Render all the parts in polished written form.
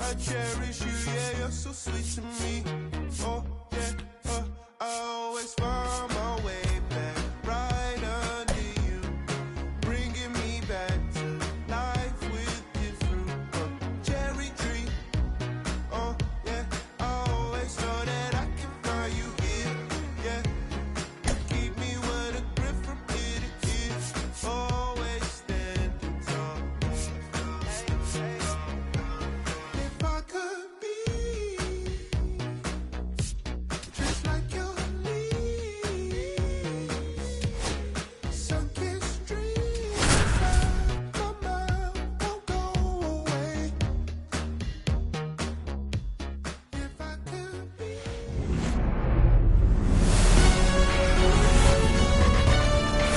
I cherish you, yeah, you're so sweet to me. Oh, yeah, I always find my way back right under you, bringing me back to life with your fruit. Cherry tree, oh, yeah, I always know that I can find you here, yeah. You keep me with a grip from ear to ear, always standing tall. If I could be just like your leaves, sunken streams, my mind won't go away. If I could be.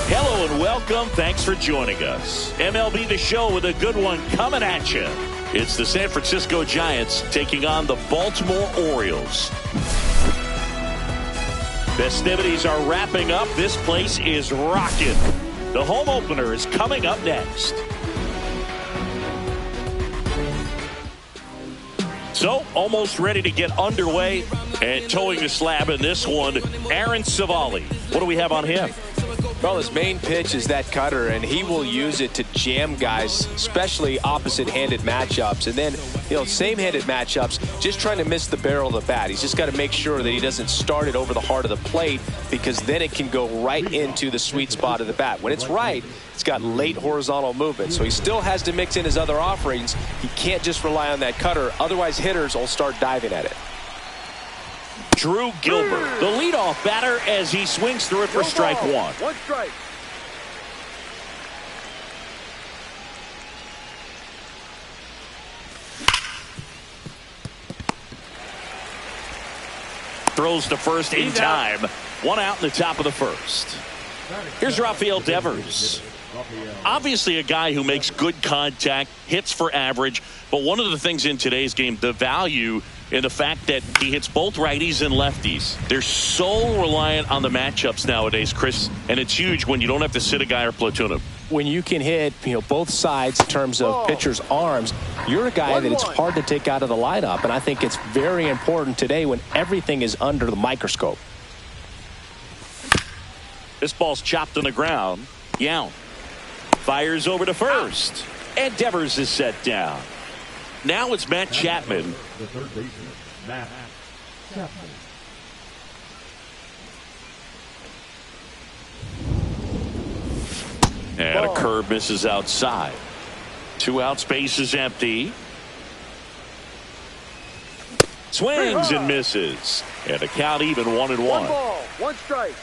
Hello and welcome. Thanks for joining us. MLB The Show with a good one coming at you. It's the San Francisco Giants taking on the Baltimore Orioles. Festivities are wrapping up. This place is rocking. The home opener is coming up next. So, almost ready to get underway and towing the slab in this one, Aaron Savali. What do we have on him? Well, his main pitch is that cutter, and he will use it to jam guys, especially opposite-handed matchups. And then, same-handed matchups, just trying to miss the barrel of the bat. He's just got to make sure that he doesn't start it over the heart of the plate, because then it can go right into the sweet spot of the bat. When it's right, it's got late horizontal movement, so he still has to mix in his other offerings. He can't just rely on that cutter, otherwise hitters will start diving at it. Drew Gilbert, the leadoff batter, as he swings through it for strike one. One strike. Throws to first in time. One out in the top of the first. Here's Rafael Devers. Obviously a guy who makes good contact, hits for average, but one of the things in today's game, the value in the fact that he hits both righties and lefties. They're so reliant on the matchups nowadays, Chris, and it's huge when you don't have to sit a guy or platoon him. When you can hit, both sides in terms of pitchers' arms, you're a guy that it's hard to take out of the lineup, and I think it's very important today when everything is under the microscope. This ball's chopped on the ground. Young fires over to first, and Devers is set down. Now it's Matt Chapman. The third baseman, Matt Chapman. And a curve misses outside. 2 outs, base is empty. Swings and misses. And the count even 1-1. One ball, one strike.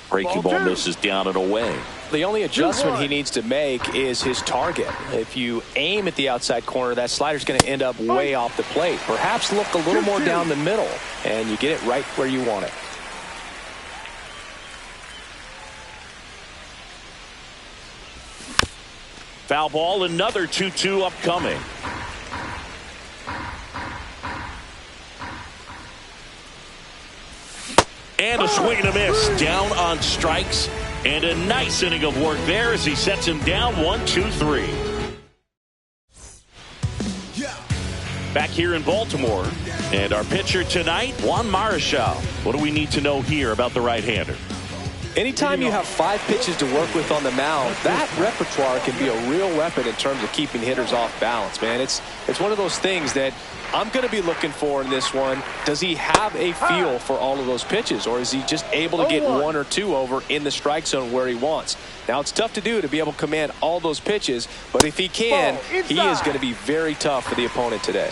Breaking ball misses down and away. The only adjustment he needs to make is his target. If you aim at the outside corner, that slider's going to end up way off the plate. Perhaps look a little more down the middle, and you get it right where you want it. Foul ball, another 2-2 upcoming. And a swing and a miss. Down on strikes. And a nice inning of work there as he sets him down 1-2-3. Back here in Baltimore. And our pitcher tonight, Juan Marichal. What do we need to know here about the right-hander? Anytime you have 5 pitches to work with on the mound, that repertoire can be a real weapon in terms of keeping hitters off balance, man. It's one of those things that I'm going to be looking for in this one. Does he have a feel for all of those pitches, or is he just able to get 1 or 2 over in the strike zone where he wants? Now, it's tough to do to be able to command all those pitches, but if he can, he is going to be very tough for the opponent today.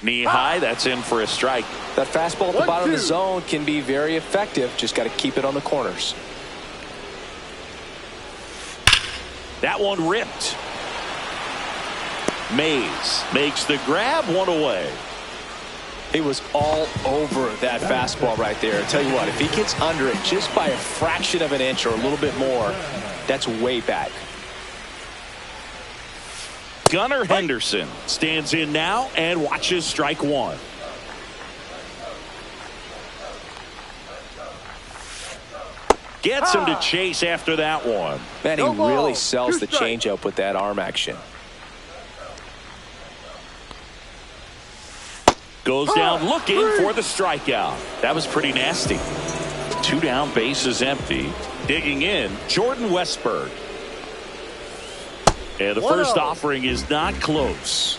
Knee high, that's in for a strike. That fastball at the bottom of the zone can be very effective. Just got to keep it on the corners. That one ripped. Mays makes the grab, 1 away. He was all over that fastball right there. I tell you what, if he gets under it just by a fraction of an inch or a little bit more, that's way back. Gunnar Henderson stands in now and watches strike 1. Gets him to chase after that one. Man, he really sells the changeup with that arm action. Goes down looking for the strikeout. That was pretty nasty. 2 down, bases empty. Digging in, Jordan Westberg. And the first offering is not close.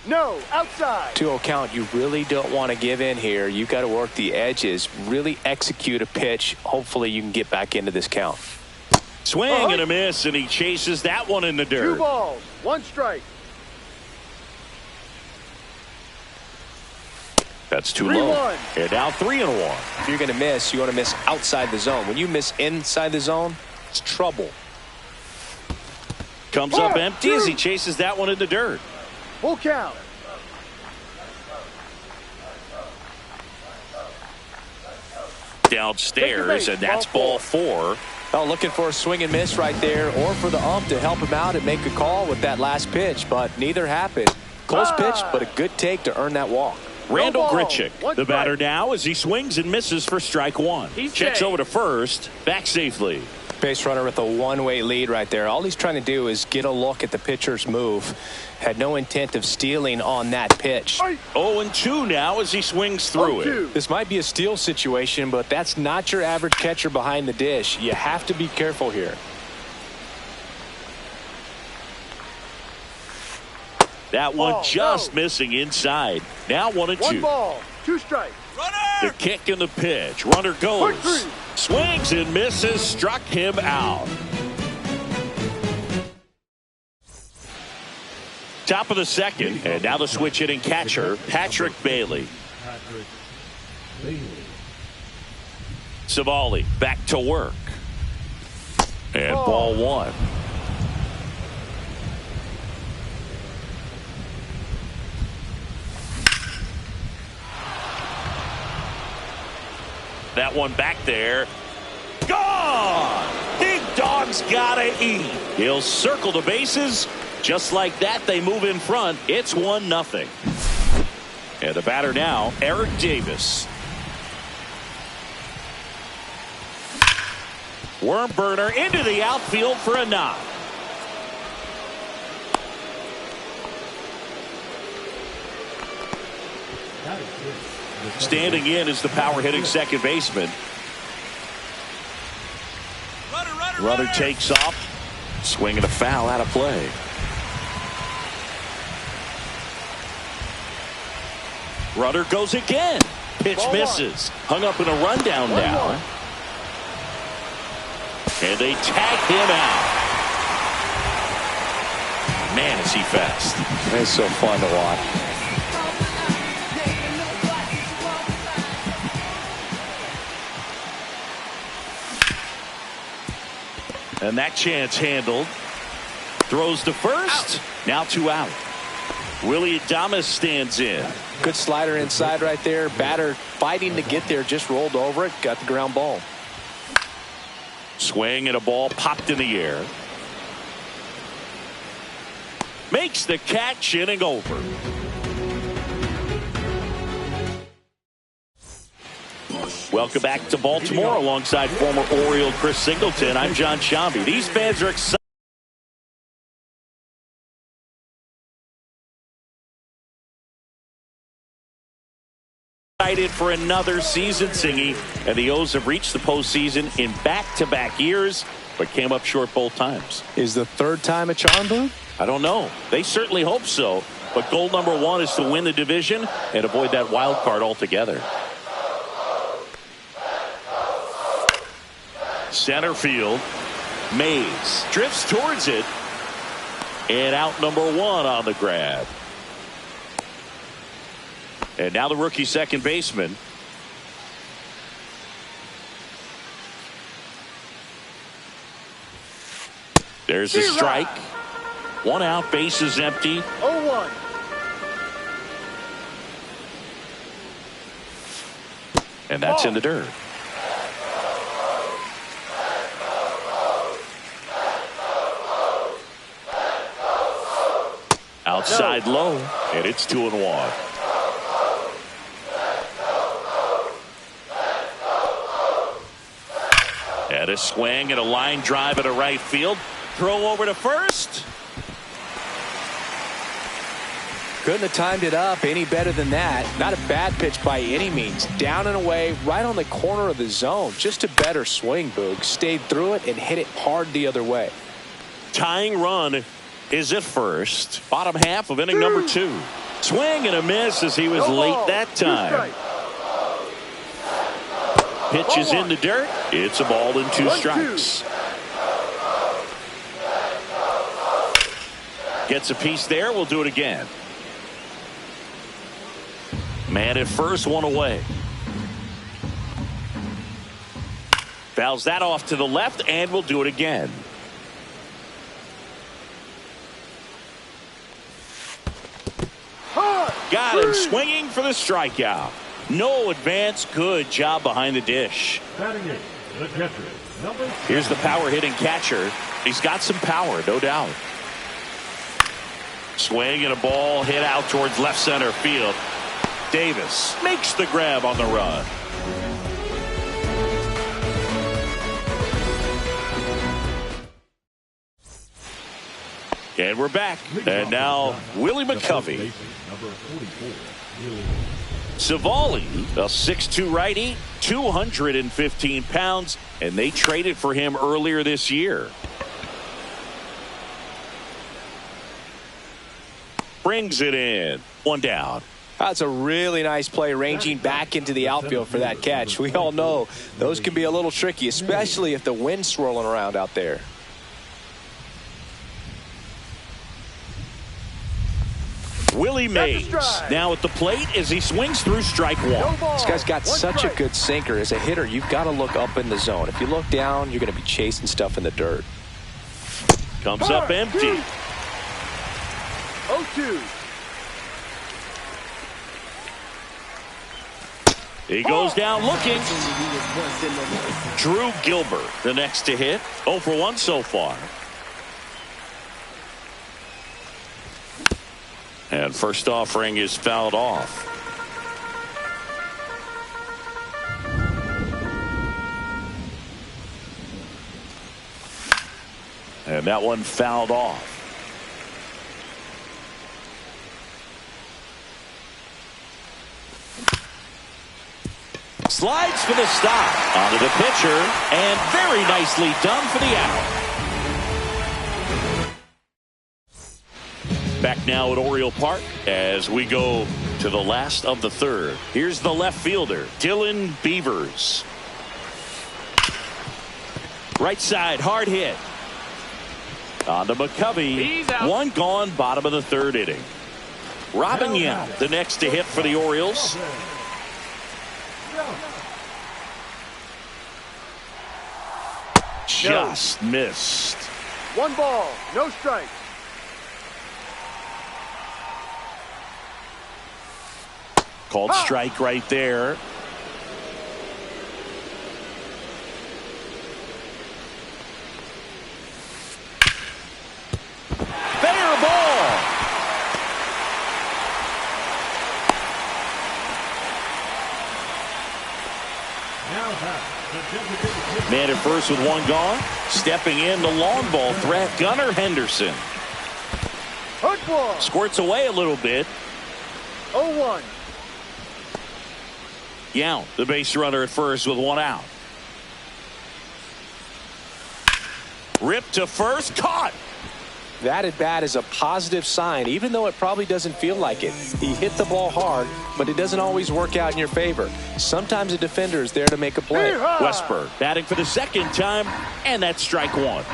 No, outside. 2-0 count. You really don't want to give in here. You got to work the edges, really execute a pitch. Hopefully you can get back into this count. Swing and a miss, and he chases that one in the dirt. 2 balls, 1 strike. That's too low. And now 3-1. If you're going to miss, you want to miss outside the zone. When you miss inside the zone, it's trouble. Comes up empty as he chases that one in the dirt. Full count. Downstairs, and that's ball 4. Oh, looking for a swing and miss right there, or for the ump to help him out and make a call with that last pitch, but neither happened. Close pitch, but a good take to earn that walk. Randall Grichuk, the batter now, as he swings and misses for strike 1. Checks over to first, back safely. Base runner with a one-way lead right there. All he's trying to do is get a look at the pitcher's move. Had no intent of stealing on that pitch. 0-2 now as he swings through it. This might be a steal situation, but that's not your average catcher behind the dish. You have to be careful here. That one just missing inside. Now 1-2. 1 ball, 2 strikes. The kick and the pitch. Runner goes. Swings and misses. Struck him out. Top of the second. And now the switch hitting catcher, Patrick Bailey. Savali back to work. And ball 1. That one back there. Gone! Big dog's gotta eat. He'll circle the bases. Just like that, they move in front. It's 1-0. And the batter now, Eric Davis. Worm burner into the outfield for a knock. Standing in is the power hitting second baseman. Runner takes off. Swing and a foul out of play. Runner goes again. Pitch misses. Hung up in a rundown now. And they tag him out. Man, is he fast. It's so fun to watch. And that chance handled. Throws to first. Now 2 out. Willie Adames stands in. Good slider inside right there. Batter fighting to get there. Just rolled over it. Got the ground ball. Swing and a ball popped in the air. Makes the catch, inning over. Welcome back to Baltimore alongside former Oriole Chris Singleton. I'm John Shambi. These fans are excited for another season, Singy, and the O's have reached the postseason in back-to-back years, but came up short both times. Is the third time a charm, Boone? I don't know. They certainly hope so, but goal number 1 is to win the division and avoid that wild card altogether. Center field. Mays drifts towards it. And out number 1 on the grab. And now the rookie second baseman. There's a strike. 1 out, bases empty. 0-1. And that's in the dirt. Outside low, and it's 2-1. And a swing and a line drive at a right field. Throw over to first. Couldn't have timed it up any better than that. Not a bad pitch by any means. Down and away, right on the corner of the zone. Just a better swing, Boog. Stayed through it and hit it hard the other way. Tying run is at first. Bottom half of inning number 2. Swing and a miss as he was late that time. Pitch is in the dirt. It's a ball and 2 strikes. Gets a piece there. We'll do it again. Man at first, 1 away. Fouls that off to the left, and we'll do it again. Got him swinging for the strikeout. No advance. Good job behind the dish. Here's the power hitting catcher. He's got some power, no doubt. Swing and a ball hit out towards left center field. Davis makes the grab on the run. And we're back. And now Willie McCovey. Savali, a 6'2 righty, 215 pounds, and they traded for him earlier this year. Brings it in. 1 down. That's a really nice play, ranging back into the outfield for that catch. We all know those can be a little tricky, especially if the wind's swirling around out there. Willie Mays now at the plate as he swings through strike 1. This guy's got such a good sinker. As a hitter, you've got to look up in the zone. If you look down, you're going to be chasing stuff in the dirt. Comes up empty. 0-2. He goes down looking. Drew Gilbert, the next to hit. 0 for 1 so far. And first offering is fouled off. And that one fouled off. Slides for the stop. Onto the pitcher. And very nicely done for the out. Back now at Oriole Park as we go to the last of the 3rd. Here's the left fielder, Dylan Beavers. Right side, hard hit. On to McCovey. 1 gone, bottom of the 3rd inning. Robin Young, the next to hit for the Orioles. Just missed. 1 ball, no strikes. Called strike right there. Fair ball. Man at first with 1 gone. Stepping in the long ball threat, Gunnar Henderson. Squirts away a little bit. 0-1. Yount, the base runner at first with 1 out. Ripped to first, caught. That at bat is a positive sign, even though it probably doesn't feel like it. He hit the ball hard, but it doesn't always work out in your favor. Sometimes a defender is there to make a play. Westberg batting for the 2nd time, and that's strike 1.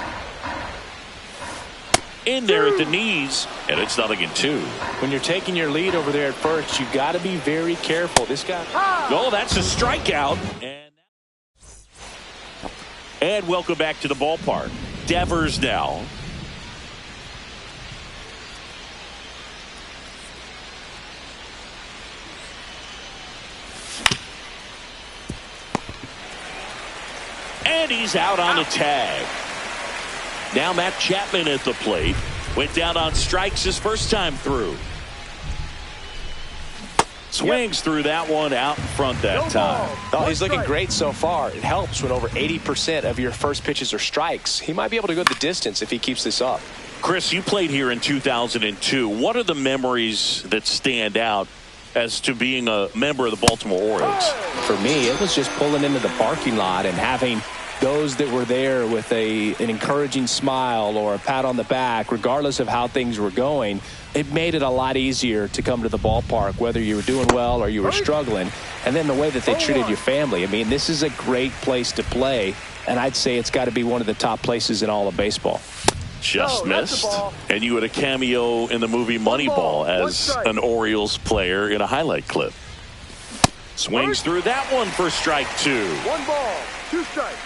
In there at the knees, and it's 0-2. When you're taking your lead over there at first, you got to be very careful. This guy. Oh, that's a strikeout. And welcome back to the ballpark. Devers now. And he's out on the tag. Now Matt Chapman at the plate. Went down on strikes his first time through. Swings through that one out in front that time. Oh, he's looking great so far. It helps when over 80% of your first pitches are strikes. He might be able to go the distance if he keeps this up. Chris, you played here in 2002. What are the memories that stand out as to being a member of the Baltimore Orioles? For me, it was just pulling into the parking lot and having those that were there with an encouraging smile or a pat on the back, regardless of how things were going. It made it a lot easier to come to the ballpark, whether you were doing well or you were struggling. And then the way that they treated your family. I mean, this is a great place to play, and I'd say it's got to be one of the top places in all of baseball. Just missed. And you had a cameo in the movie Moneyball as an Orioles player in a highlight clip. Swings through that one for strike 2. 1 ball, 2 strikes.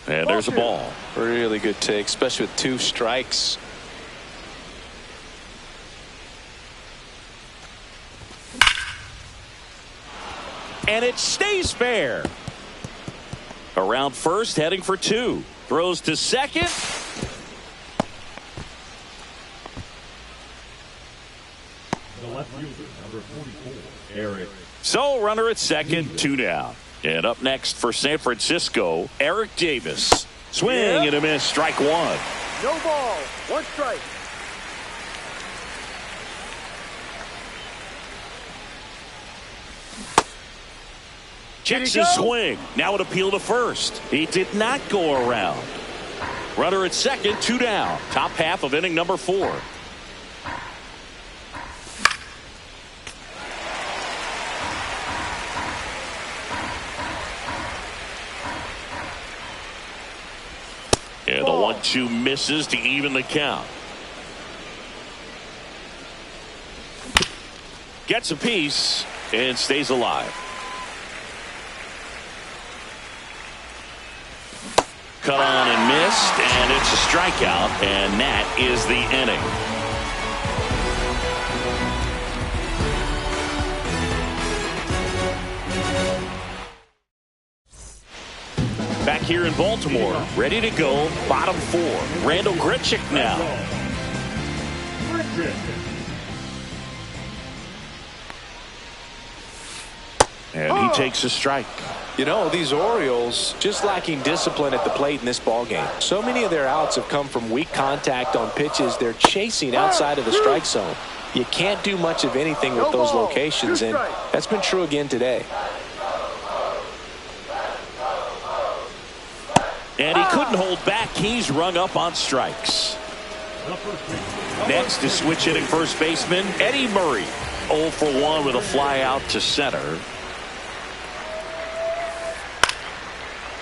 And there's a ball. Really good take, especially with 2 strikes. And it stays fair. Around first, heading for 2. Throws to second. The left fielder, number 44, Eric. So runner at second, 2 down. And up next for San Francisco, Eric Davis. Swing and a miss, strike 1. No ball, 1 strike. Checks his swing. Now an appeal to first. He did not go around. Runner at second, 2 down. Top half of inning number 4. And the 1-2 misses to even the count. Gets a piece and stays alive. Cut on and missed, and it's a strikeout, and that is the inning. Back here in Baltimore, ready to go, bottom 4. Randall Grichuk now. And he takes a strike. You know, these Orioles just lacking discipline at the plate in this ballgame. So many of their outs have come from weak contact on pitches they're chasing outside of the strike zone. You can't do much of anything with those locations, and that's been true again today. And he couldn't hold back. He's rung up on strikes. Next is switch hitting first baseman Eddie Murray. 0 for 1 with a fly out to center.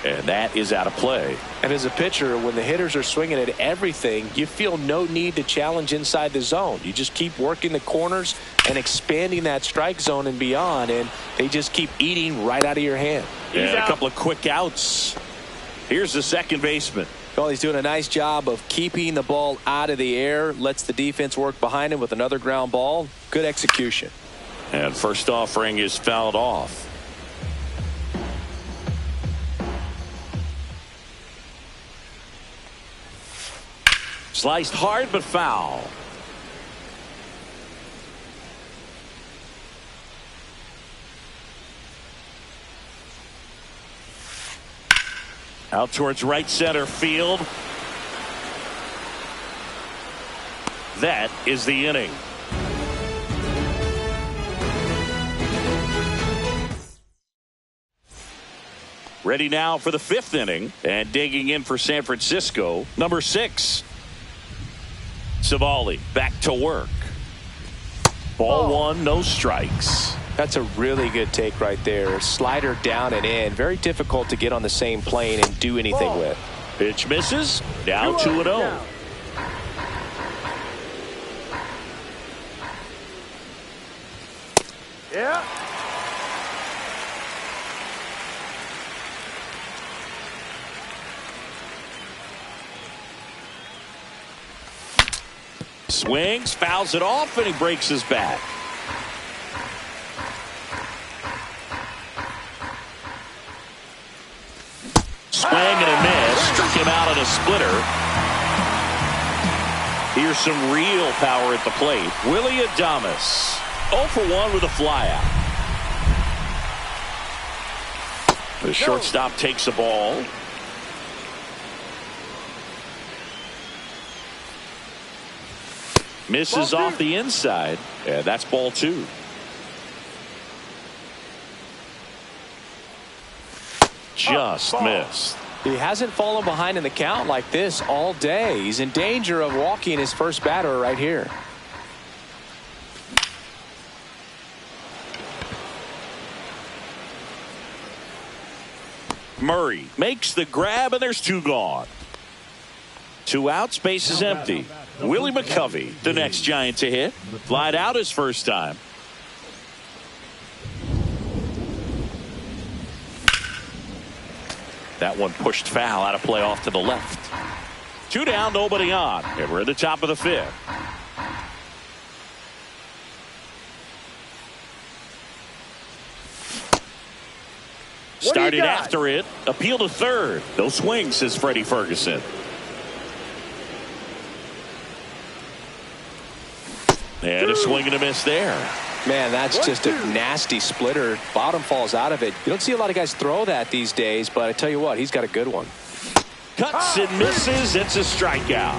And that is out of play. And as a pitcher, when the hitters are swinging at everything, you feel no need to challenge inside the zone. You just keep working the corners and expanding that strike zone and beyond, and they just keep eating right out of your hand. And a couple of quick outs. Here's the second baseman. Well, he's doing a nice job of keeping the ball out of the air, lets the defense work behind him with another ground ball. Good execution. And first offering is fouled off. Sliced hard but foul. Out towards right center field. That is the inning. Ready now for the 5th inning, and digging in for San Francisco, number 6. Savali back to work. Ball 1, no strikes. That's a really good take right there. Slider down and in. Very difficult to get on the same plane and do anything with. Pitch misses. Down 2-0. Yeah. Swings, fouls it off, and he breaks his back. Swing and a miss. Struck him out on a splitter. Here's some real power at the plate. Willie Adames, 0 for 1 with a flyout. The shortstop takes a ball. Misses off the inside. Yeah, that's ball 2. Just missed. He hasn't fallen behind in the count like this all day. He's in danger of walking his first batter right here. Murray makes the grab, and there's 2 gone. 2 outs, base is empty. Willie McCovey, the next Giant to hit. Flied out his first time. That one pushed foul, out of play off to the left. 2 down, nobody on. And we're at the top of the 5th. Started after it. Appeal to third. No swing, says Freddie Ferguson. And a swing and a miss there. Man, that's just a nasty splitter. Bottom falls out of it. You don't see a lot of guys throw that these days, but I tell you what, he's got a good one. Cuts and misses. It's a strikeout.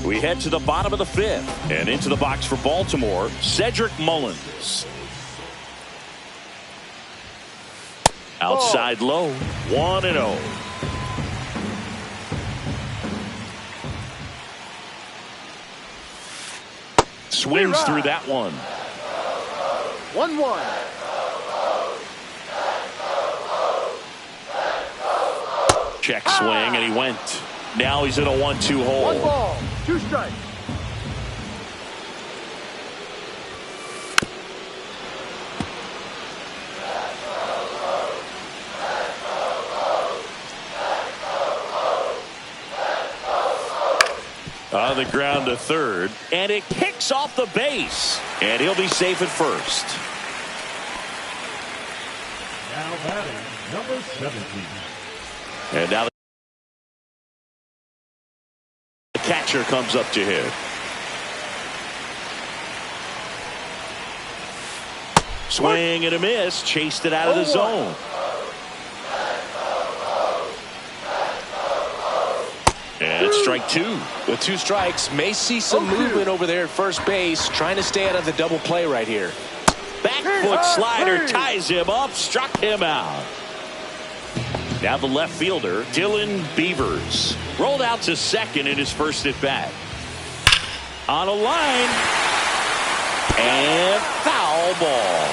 We head to the bottom of the 5th and into the box for Baltimore, Cedric Mullins. Outside low, 1-0. Swings through that one. 1-1. Check swing, and he went. Now he's in a 1-2 hole. 1 ball, 2 strikes. On the ground to third, and it kicks off the base, and he'll be safe at first. Now batting, number 17. And now the catcher comes up to hit. Swing and a miss, chased it out of the zone. And it's strike 2. With 2 strikes, may see some movement over there at first base, trying to stay out of the double play right here. Back foot slider ties him up, struck him out. Now the left fielder, Dylan Beavers, rolled out to second in his first at bat. On a line, and foul ball.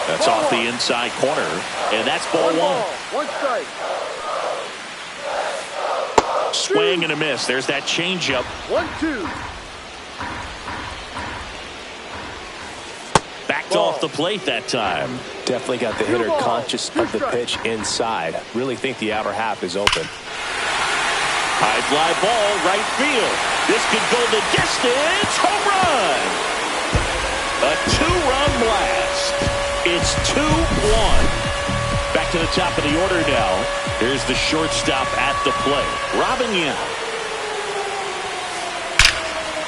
That's off the inside corner, and that's ball 1. 1 strike. Swing and a miss. There's that changeup. 1-2. Backed off the plate that time. Definitely got the hitter conscious of the pitch inside. Really think the outer half is open. High fly ball, right field. This could go the distance. Home run. A 2-run blast. It's 2-1. Back to the top of the order now. Here's the shortstop at the plate, Robin Yount.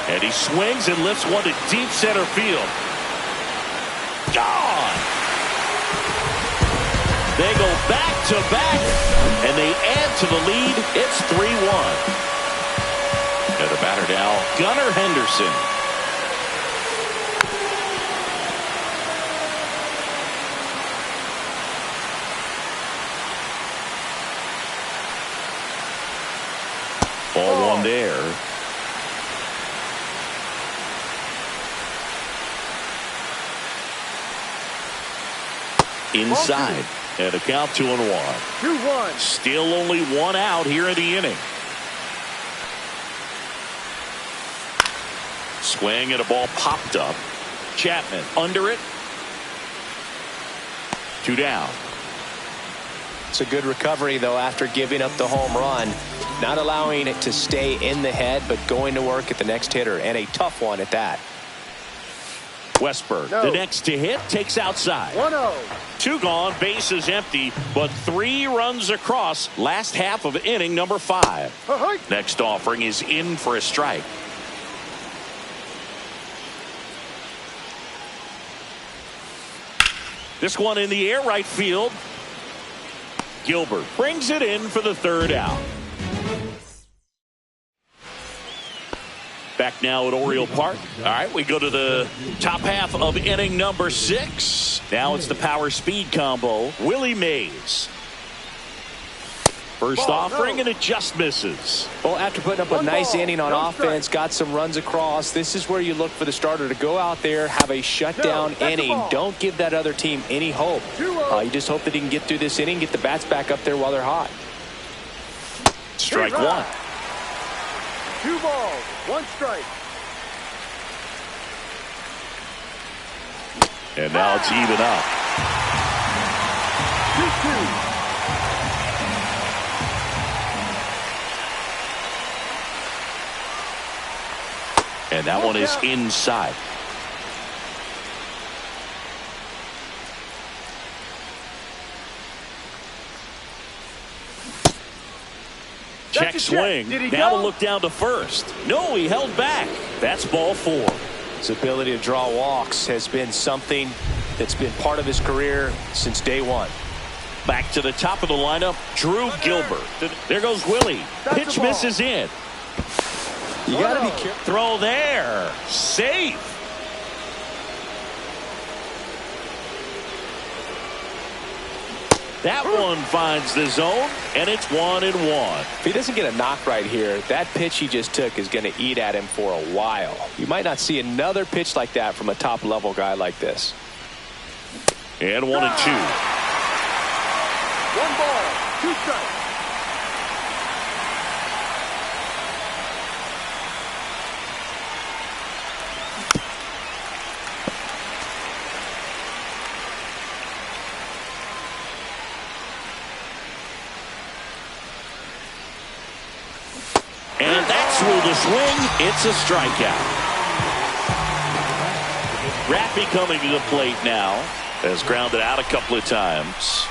And he swings and lifts one to deep center field. Gone. They go back to back, and they add to the lead. It's 3-1. And the batter now, Gunnar Henderson. Ball 1 there. Inside. And a count 2-1. 2-1. Still only 1 out here in the inning. Swing and a ball popped up. Chapman under it. 2 down. It's a good recovery, though, after giving up the home run. Not allowing it to stay in the head, but going to work at the next hitter, and a tough one at that. Westberg, No. the next to hit, takes outside. 1-0. 2 gone, base is empty, but 3 runs across. Last half of inning number 5. Next offering is in for a strike. This one in the air, right field. Gilbert brings it in for the 3rd out. Back now at Oriole Park. All right, we go to the top half of inning number 6. Now it's the power speed combo. Willie Mays. First offering, and it just misses. Well, after putting up a nice inning on offense, got some runs across, this is where you look for the starter to go out there, have a shutdown inning. Don't give that other team any hope. You just hope that he can get through this inning, get the bats back up there while they're hot. Strike 1. 2 balls, 1 strike. And now it's even up. 2-2. And that one is inside. Check swing. Now to look down to first. No, he held back. That's ball 4. His ability to draw walks has been something that's been part of his career since day 1. Back to the top of the lineup, Drew Gilbert. There goes Willie. Pitch misses in. You got to be careful. Throw there. Safe. That one finds the zone, and it's 1-1. If he doesn't get a knock right here, that pitch he just took is going to eat at him for a while. You might not see another pitch like that from a top-level guy like this. And 1-2. 1 ball, 2 strikes. And that's through the swing. It's a strikeout. Rappy coming to the plate now. Has grounded out a couple of times.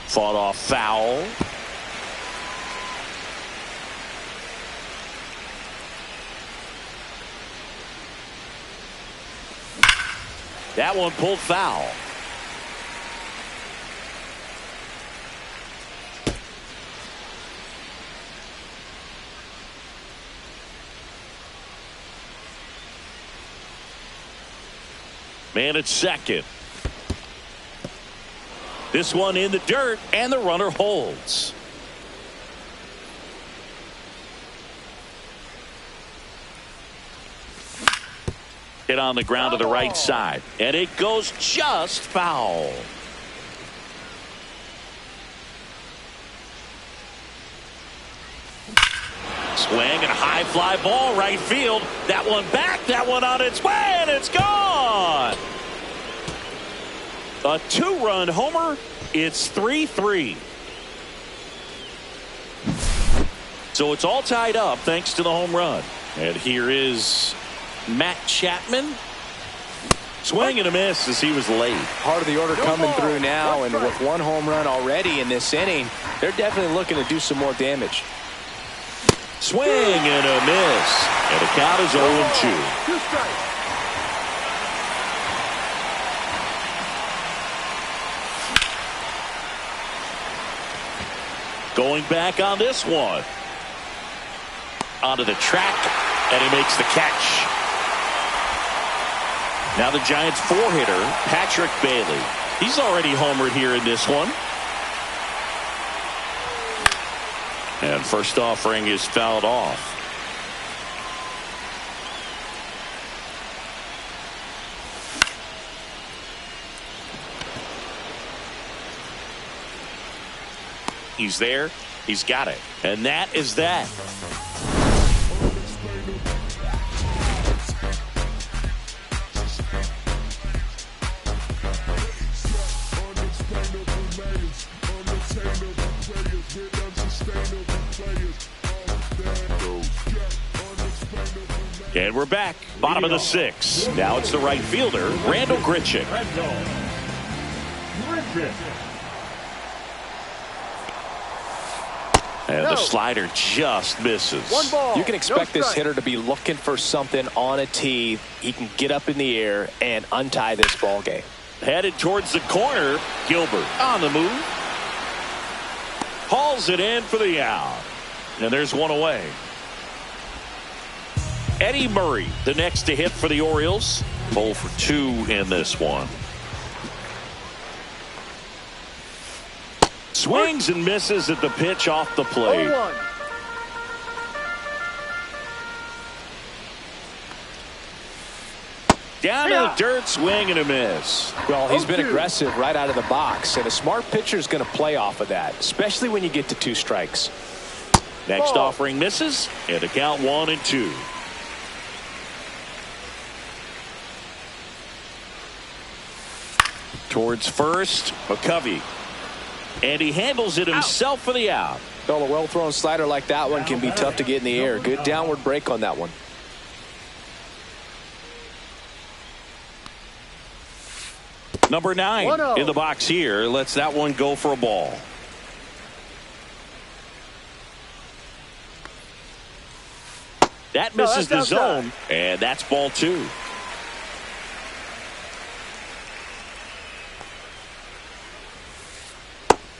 Fought off foul. That one pulled foul. Man at second. This one in the dirt, and the runner holds. Hit on the ground to the right side, and it goes just foul. Swing and a high fly ball right field. That one back, that one on its way, and it's gone. A 2-run homer. It's 3-3. So it's all tied up thanks to the home run. And here is Matt Chapman. Swing and a miss as he was late. Part of the order coming through now, and with 1 home run already in this inning, they're definitely looking to do some more damage. Swing and a miss. And the count is 0-2. 2 strikes. Going back on this one. Onto the track, and he makes the catch. Now the Giants 4-hitter, Patrick Bailey. He's already homered here in this one. And first offering is fouled off. He's there. He's got it. And that is that. And we're back. Bottom of the 6th. Now it's the right fielder, Randall Grichuk. And the slider just misses. One ball. You can expect this hitter to be looking for something on a tee. He can get up in the air and untie this ball game. Headed towards the corner. Gilbert on the move. Hauls it in for the out. And there's one away. Eddie Murray, the next to hit for the Orioles. 0 for 2 in this one. Swings and misses at the pitch off the plate. 0-1. Down to the dirt, swing and a miss. Well, he's been aggressive right out of the box, and a smart pitcher is going to play off of that, especially when you get to 2 strikes. Next offering misses, and the count 1-2. Towards first, McCovey. And he handles it himself for the out. Well, a well-thrown slider like that one can be tough to get in the air. Good downward break on that one. Number 9 in the box here. Lets that one go for a ball. That misses the zone, and that's ball 2.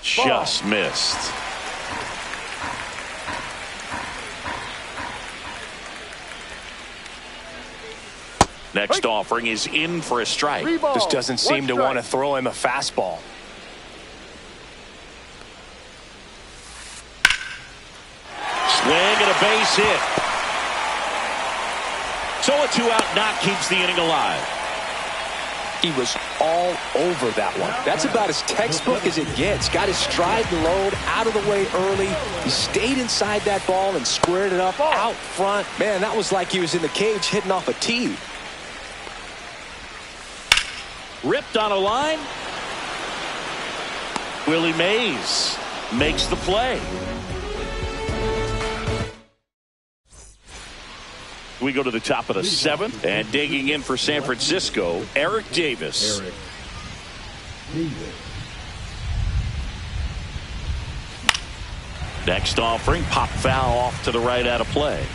Just missed. Next offering is in for a strike. Just doesn't seem to want to throw him a fastball. Swing and a base hit. So a 2-out knock keeps the inning alive. He was all over that one. That's about as textbook as it gets. Got his stride and load out of the way early. He stayed inside that ball and squared it up out front. Man, that was like he was in the cage hitting off a tee. Ripped on a line. Willie Mays makes the play. We go to the top of the 7th, and digging in for San Francisco, Eric Davis. Next offering, pop foul off to the right out of play.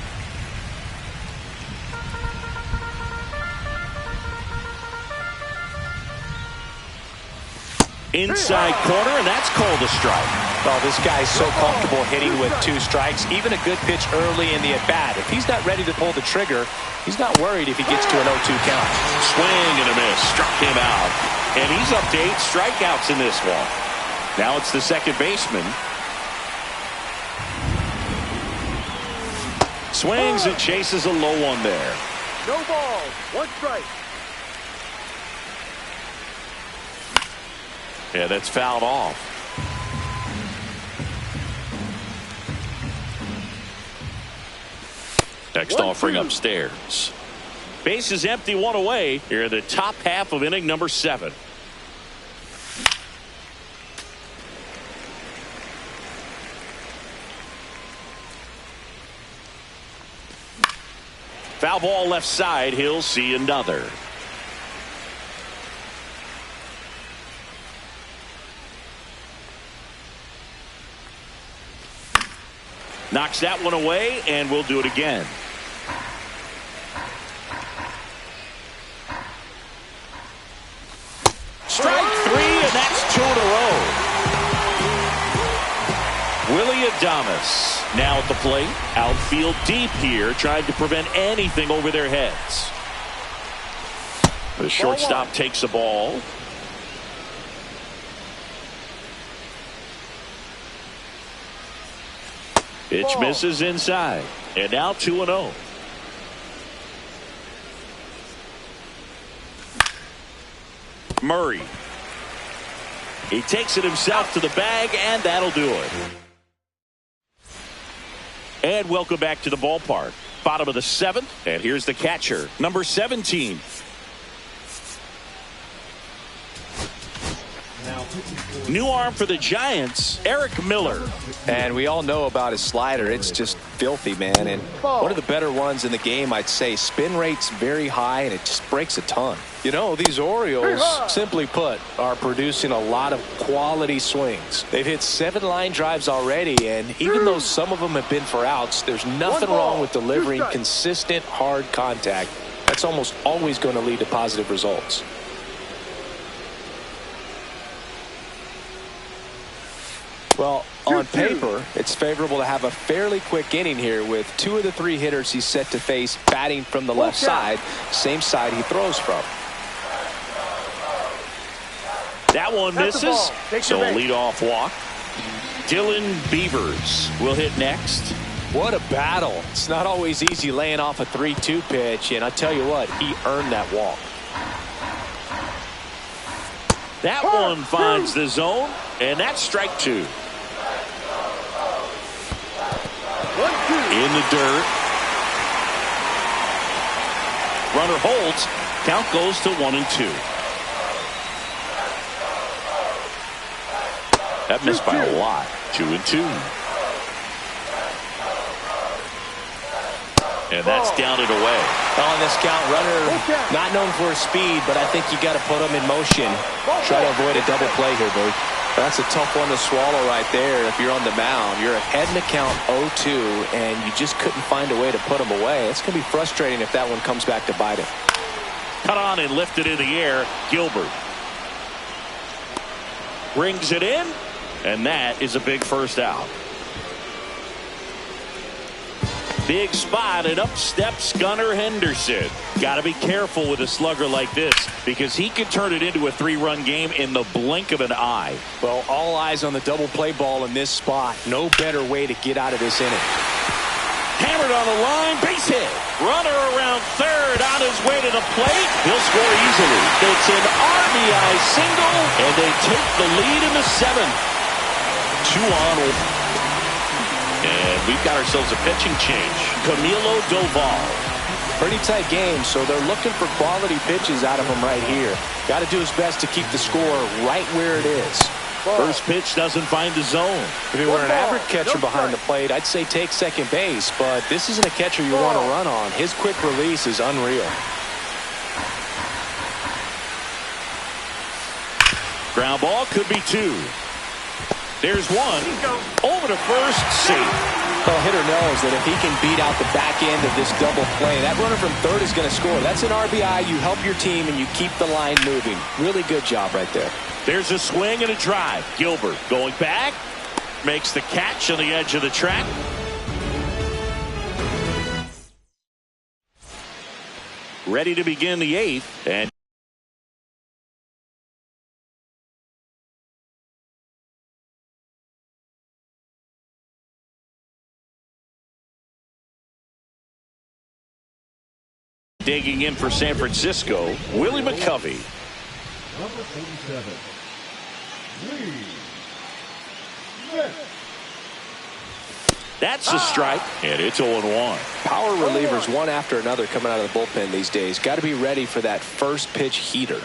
Inside corner, and that's called a strike. Well, this guy's so comfortable hitting with 2 strikes. Even a good pitch early in the at-bat. If he's not ready to pull the trigger, he's not worried if he gets to an 0-2 count. Swing and a miss. Struck him out. And he's up to 8 strikeouts in this one. Now it's the second baseman. Swings and chases a low one there. No ball. 1 strike. Yeah, that's fouled off. Next offering upstairs. Base is empty, 1 away. Here in the top half of inning number 7. Foul ball left side. He'll see another. Knocks that one away, and we'll do it again. Strike 3, and that's 2 in a row. Willie Adames now at the plate. Outfield deep here, trying to prevent anything over their heads. The shortstop takes the ball. Pitch misses inside. And now 2-0. Murray. He takes it himself to the bag, and that'll do it. And welcome back to the ballpark. Bottom of the 7th, and here's the catcher, number 17. New arm for the Giants, Eric Miller. And we all know about his slider. It's just filthy, man. And one of the better ones in the game, I'd say. Spin rate's very high, and it just breaks a ton. You know, these Orioles, simply put, are producing a lot of quality swings. They've hit 7 line drives already, and even though some of them have been for outs, there's nothing wrong with delivering consistent, hard contact. That's almost always going to lead to positive results. Well, on paper, it's favorable to have a fairly quick inning here with 2 of the 3 hitters he's set to face batting from the left side, same side he throws from. That one misses, so a leadoff walk. Dylan Beavers will hit next. What a battle. It's not always easy laying off a 3-2 pitch, and I tell you what, he earned that walk. That one finds the zone, and that's strike 2. In the dirt. Runner holds. Count goes to 1-2. That missed by a lot. 2-2. And that's down and away. Well, on this count, runner not known for his speed, but I think you got to put him in motion. Try to avoid a double play here, Boo. That's a tough one to swallow right there. If you're on the mound, you're ahead in the count 0-2, and you just couldn't find a way to put him away. It's going to be frustrating if that one comes back to bite him. Cut on and lifted in the air. Gilbert brings it in, and that is a big first out. Big spot, and up steps Gunnar Henderson. Got to be careful with a slugger like this because he could turn it into a 3-run game in the blink of an eye. Well, all eyes on the double play ball in this spot. No better way to get out of this inning. Hammered on the line, base hit. Runner around third, on his way to the plate. He'll score easily. It's an RBI single, and they take the lead in the 7th. 2 on. And we've got ourselves a pitching change. Camilo Doval. Pretty tight game, so they're looking for quality pitches out of him right here. Got to do his best to keep the score right where it is. First pitch doesn't find the zone. If he were an average catcher behind the plate, I'd say take second base, but this isn't a catcher you want to run on. His quick release is unreal. Ground ball could be 2. There's 1 over to first, safe. Well, hitter knows that if he can beat out the back end of this double play, that runner from third is going to score. That's an RBI. You help your team and you keep the line moving. Really good job right there. There's a swing and a drive. Gilbert going back, makes the catch on the edge of the track. Ready to begin the 8th, and digging in for San Francisco, Willie McCovey. Number 47, That's a strike, and it's 0-1. Power relievers one after another coming out of the bullpen these days. Got to be ready for that first pitch heater.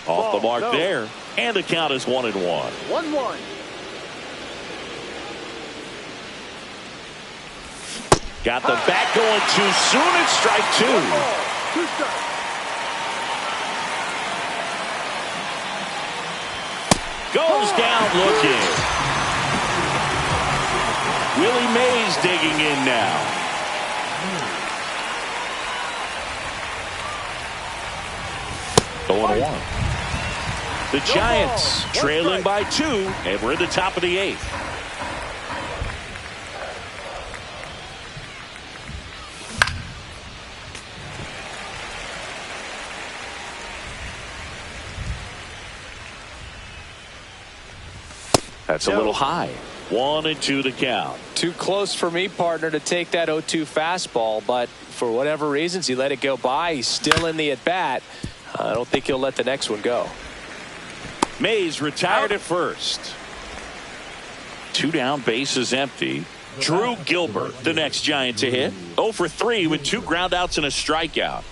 Off the mark there, and the count is 1-1. 1-1. Got the bat going too soon. It's strike 2. 2 strikes. Goes down looking. Willie Mays digging in now. Going 1. The Giants trailing by 2, and we're in the top of the 8th. That's a little high. 1-2 the count. Too close for me, partner, to take that 0-2 fastball, but for whatever reasons, he let it go by. He's still in the at-bat. I don't think he'll let the next one go. Mays retired at first. 2 down, bases empty. Drew Gilbert, the next Giant to hit. 0 for 3 with 2 groundouts and a strikeout.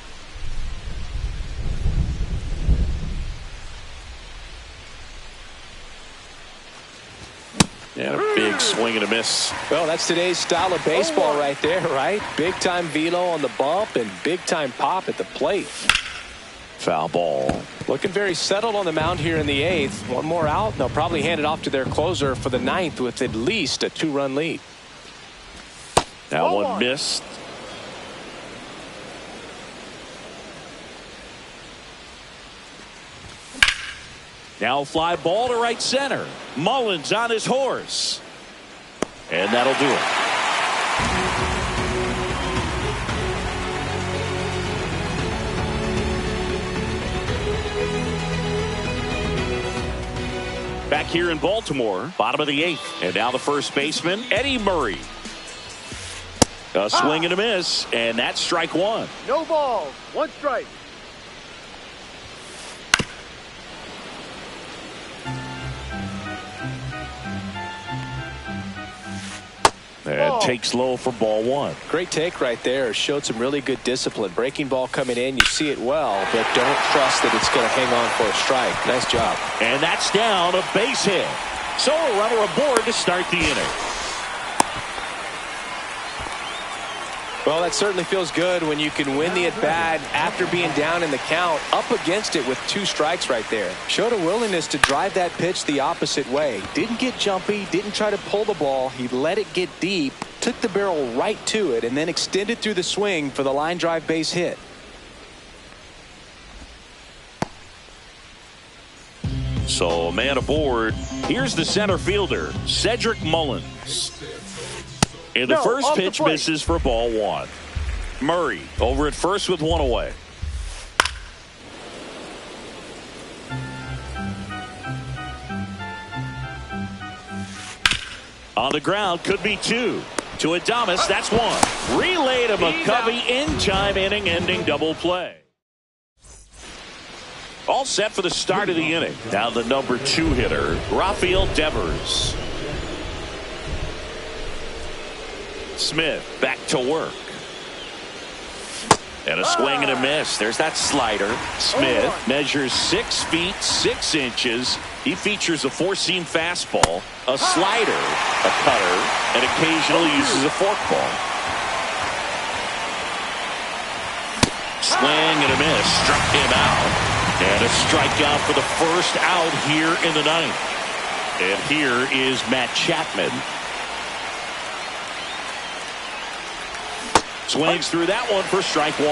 Swing and a miss. Well, that's today's style of baseball right there, right? Big-time velo on the bump and big-time pop at the plate. Foul ball. Looking very settled on the mound here in the 8th. One more out, and they'll probably hand it off to their closer for the 9th with at least a 2-run lead. Now one missed. Now fly ball to right center. Mullins on his horse. And that'll do it. Back here in Baltimore, bottom of the 8th. And now the first baseman, Eddie Murray. A swing and a miss, and that's strike one. No balls, 1 strike. And takes low for ball 1. Great take right there. Showed some really good discipline. Breaking ball coming in, you see it well, but don't trust that it's going to hang on for a strike. Nice job. And that's down, a base hit. So a runner aboard to start the inning. Well, that certainly feels good when you can win the at-bat after being down in the count, up against it with 2 strikes right there. Showed a willingness to drive that pitch the opposite way. Didn't get jumpy, didn't try to pull the ball. He let it get deep, took the barrel right to it, and then extended through the swing for the line drive base hit. So a man aboard. Here's the center fielder, Cedric Mullins. And the first pitch misses for ball 1. Murray over at first with 1 away. On the ground, could be 2. To Adames, that's 1. Relay to McCovey in time, inning-ending double play. All set for the start of the inning. Now the number 2 hitter, Rafael Devers. Smith back to work. And a swing and a miss. There's that slider. Smith measures 6 feet 6 inches. He features a 4-seam fastball, a slider, a cutter, and occasionally uses a forkball. Swing and a miss. Struck him out. And a strikeout for the first out here in the 9th. And here is Matt Chapman. Swings through that one for strike 1.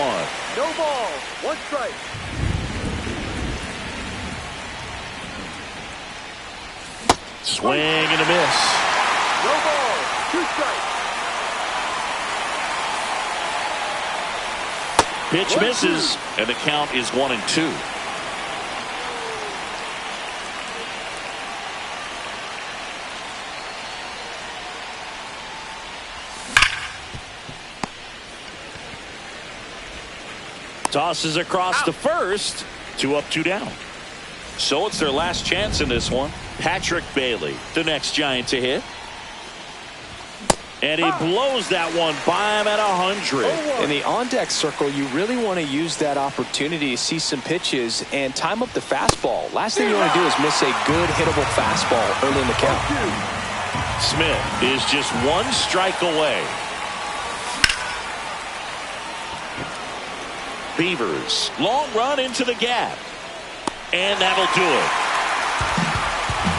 No ball, 1 strike. Swing and a miss. No ball, 2 strikes. Pitch misses, and the count is 1-2. Tosses across to first. 2 up, 2 down. So it's their last chance in this one. Patrick Bailey, the next Giant to hit. And he blows that one by him at 100. In the on-deck circle, you really want to use that opportunity to see some pitches and time up the fastball. Last thing you want to do is miss a good hittable fastball early in the count. Smith is just 1 strike away. Beavers, long run into the gap. And that'll do it.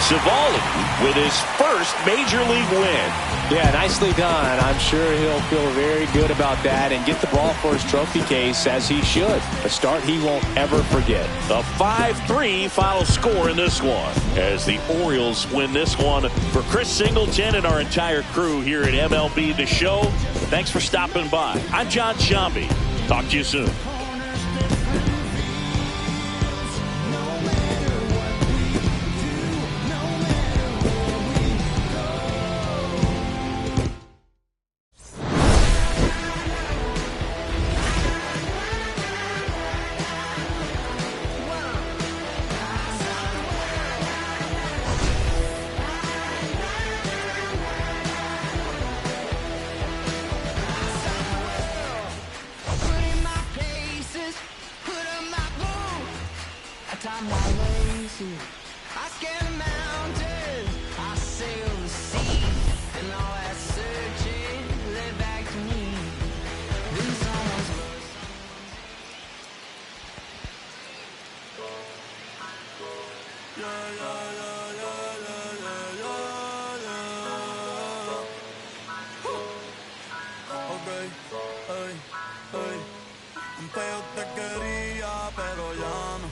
Savali with his first major league win. Yeah, nicely done. I'm sure he'll feel very good about that and get the ball for his trophy case, as he should. A start he won't ever forget. A 5-3 final score in this one, as the Orioles win this one. For Chris Singleton and our entire crew here at MLB The Show, thanks for stopping by. I'm John Shambi. Talk to you soon. Antes yo te quería, pero ya no.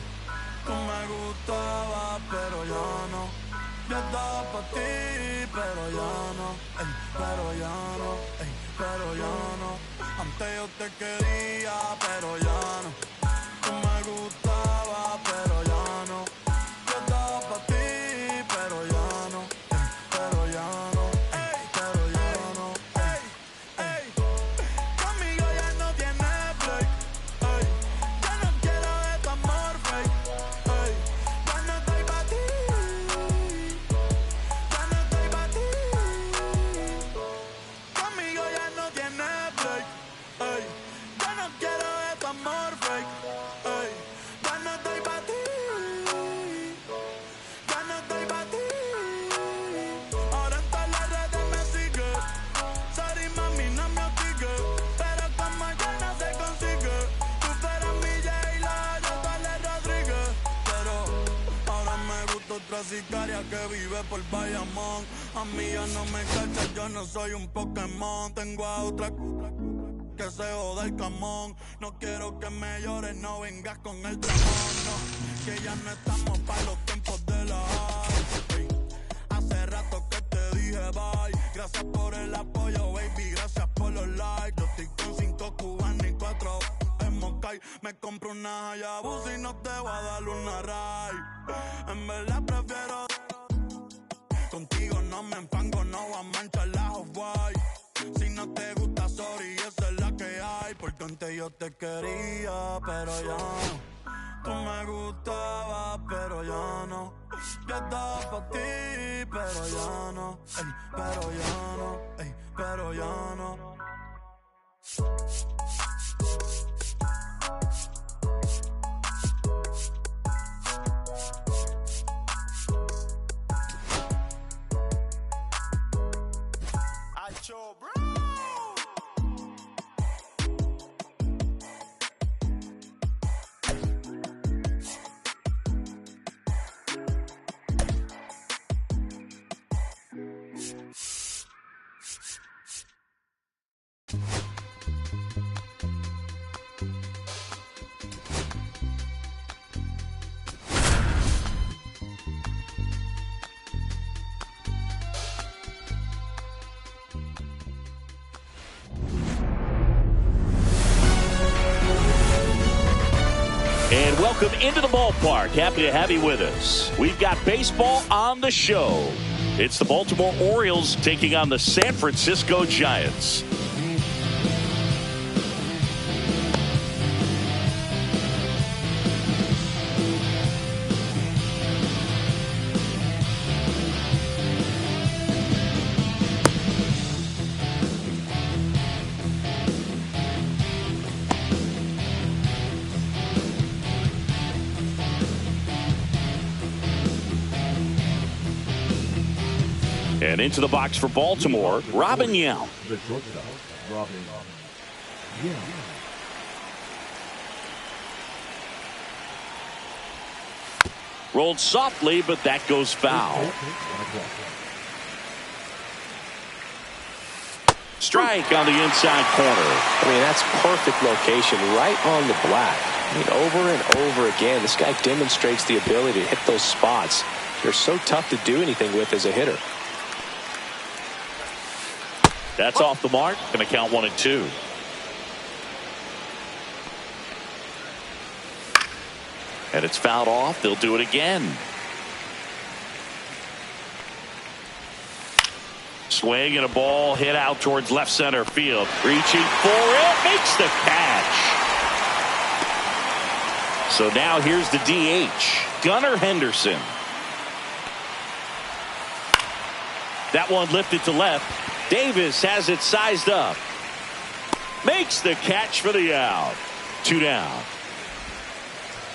Tú me gustabas, pero ya no. Yo estaba pa' ti, pero ya no. Pero ya no, pero ya no. Antes yo te quería, pero ya no. Tú me gustabas, pero ya no. Yo estaba pa' ti, pero ya no. Pero ya no, pero ya no. Conmigo ya no tienes break. Ya no quiero este amor fake. Ya no estoy pa' ti. Ya no estoy pa' ti. Conmigo ya no tienes break. Ya no quiero este amor fake. Ya no estoy pa' ti. Ya no estoy pa' ti. Ahora en todas las redes me sigue. Sorry mami, no me hostigué. Pero como ya no se consigue. Tú fueras mi J-Lo, yo Dale Rodríguez. Pero ahora me gusta otra sicaria que vive por Bayamón. A mí ya no me cachas, yo no soy un Pokémon. Tengo a otra que se joda el camón. No quiero que me llores, no vengas con el dramón, no. Que ya no estamos para los tiempos de la high. Hace rato que te dije bye. Gracias por el apoyo, baby, gracias por los likes. Yo estoy con 5 cubanos y 4 en Moscay. Me compro una Hayabusa y no te voy a dar una ride. En verdad prefiero contigo, no me enfango, no voy a manchar la Off-White. Si no te gusta, sorry, esa es la que hay. Porque antes yo te quería, pero ya no. Tú me gustabas, pero ya no. Yo estaba pa' ti, pero ya no. Pero ya no, pero ya no. Acho, bro. And welcome into the ballpark. Happy to have you with us. We've got baseball on the show. It's the Baltimore Orioles taking on the San Francisco Giants. And into the box for Baltimore, Robin Yount. The shortstop, Robin Yount. Rolled softly, but that goes foul. Strike on the inside corner. I mean, that's perfect location, right on the black. I mean, over and over again, this guy demonstrates the ability to hit those spots. They're so tough to do anything with as a hitter. That's off the mark. Going to count 1-2. And it's fouled off. They'll do it again. Swing and a ball hit out towards left center field. Reaching for it. Makes the catch. So now here's the DH, Gunnar Henderson. That one lifted to left. Davis has it sized up. Makes the catch for the out. 2 down.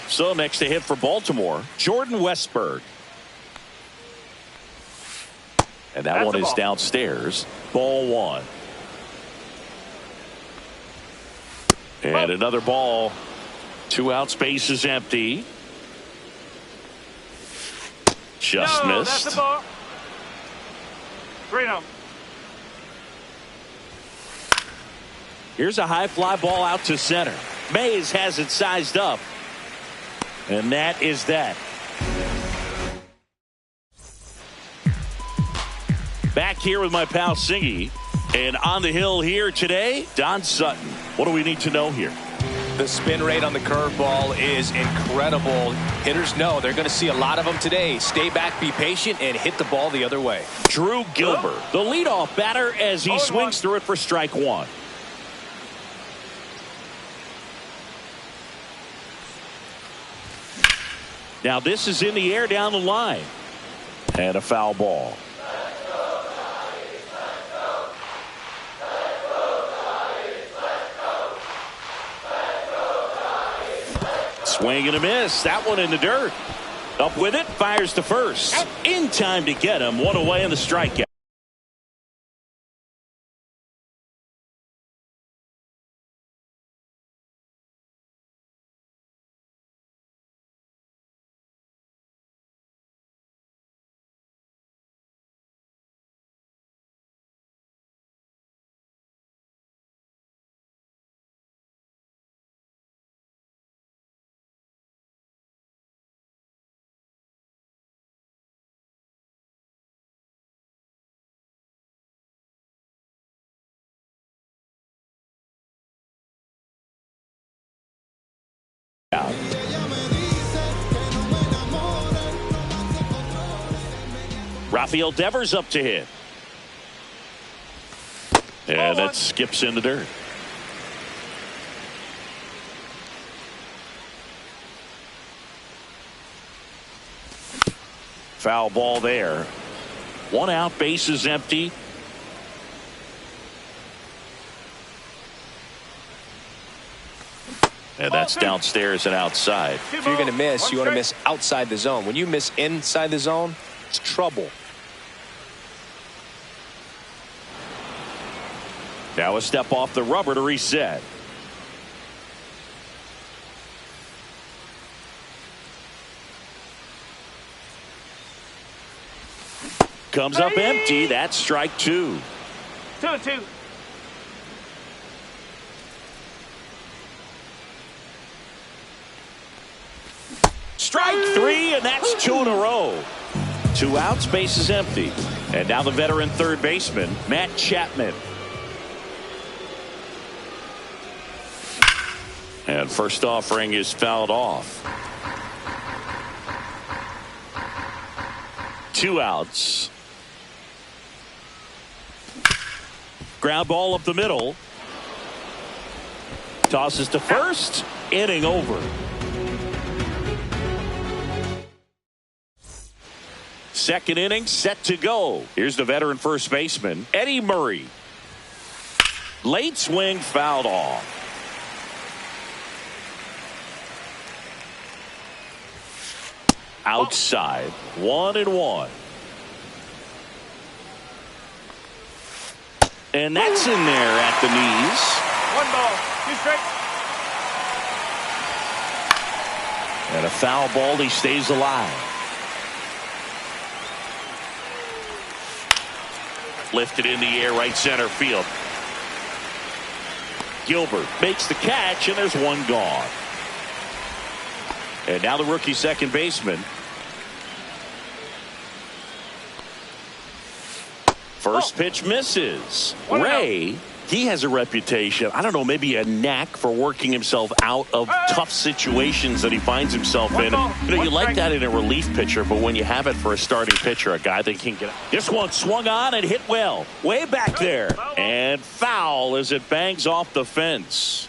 So next to hit for Baltimore, Jordan Westburg. And that one is downstairs. Ball 1. And another ball. 2 out, space is empty. Just missed. That's the ball. 3 down. Here's a high fly ball out to center. Mays has it sized up. And that is that. Back here with my pal Singy. And on the hill here today, Don Sutton. What do we need to know here? The spin rate on the curveball is incredible. Hitters know they're going to see a lot of them today. Stay back, be patient, and hit the ball the other way. Drew Gilbert, the leadoff batter, as he swings through it for strike one. Now this is in the air down the line. And a foul ball. Swing and a miss. That one in the dirt. Up with it. Fires to first. In time to get him. One away in the strikeout. Rafael Devers up to hit. And that skips in the dirt. Foul ball there. One out, base is empty. And that's downstairs and outside. If you're going to miss, you want to miss outside the zone. When you miss inside the zone, it's trouble. Now a step off the rubber to reset. Comes up empty. That's strike two. 2-2. Strike three, and that's two in a row. Two outs, base is empty. And now the veteran third baseman, Matt Chapman. And first offering is fouled off. Two outs. Ground ball up the middle. Tosses to first. Inning over. Second inning set to go. Here's the veteran first baseman, Eddie Murray. Late swing fouled off. Outside, 1-1. And that's in there at the knees. 1 ball, 2 strikes. And a foul ball, he stays alive. Lifted in the air, right center field. Gilbert makes the catch, and there's one gone. And now the rookie second baseman. First pitch misses. Ray, he has a reputation, I don't know, maybe a knack for working himself out of tough situations that he finds himself in. You know, you like that in a relief pitcher, but when you have it for a starting pitcher, a guy that can get. This one swung on and hit well. Way back there. And foul as it bangs off the fence.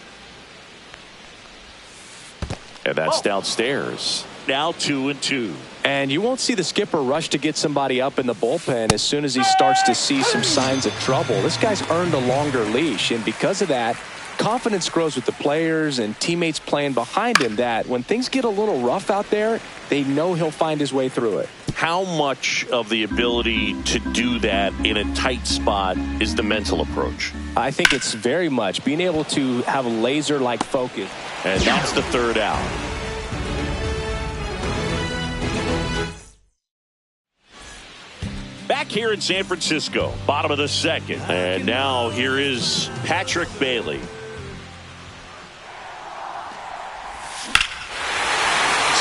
And that's downstairs. Now 2-2. And you won't see the skipper rush to get somebody up in the bullpen as soon as he starts to see some signs of trouble. This guy's earned a longer leash, and because of that, confidence grows with the players and teammates playing behind him, that when things get a little rough out there, they know he'll find his way through it. How much of the ability to do that in a tight spot is the mental approach? I think it's very much being able to have a laser-like focus. And that's the third out. Back here in San Francisco, bottom of the second. And now here is Patrick Bailey.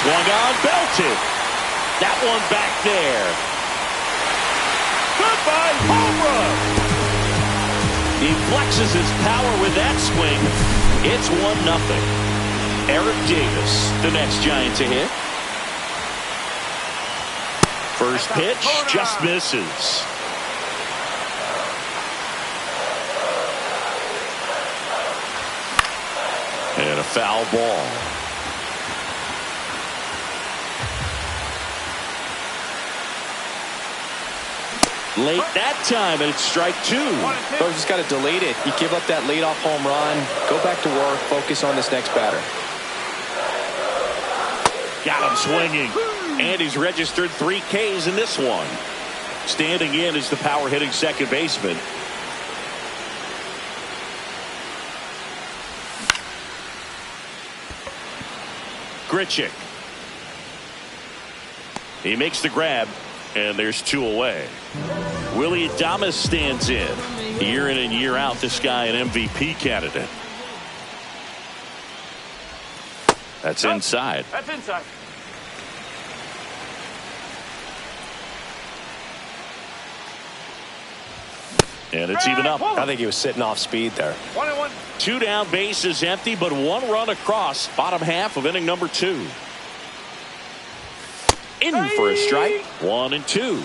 Swung on, belted. That one back there. Goodbye, home run. He flexes his power with that swing. It's 1-0. Eric Davis, the next Giant to hit. First pitch just misses. And a foul ball. Late that time, and it's strike 2. So just got to delete it. You give up that leadoff home run. Go back to work. Focus on this next batter. Got him swinging. And he's registered 3 Ks in this one. Standing in is the power hitting second baseman. Grichuk. He makes the grab, and there's 2 away. Willie Adames stands in and year out. This guy an MVP candidate. That's inside. That's inside. And it's even up. I think he was sitting off speed there. 1-1. 2 down, base is empty, but 1 run across. Bottom half of inning number 2. In for a strike. 1-2.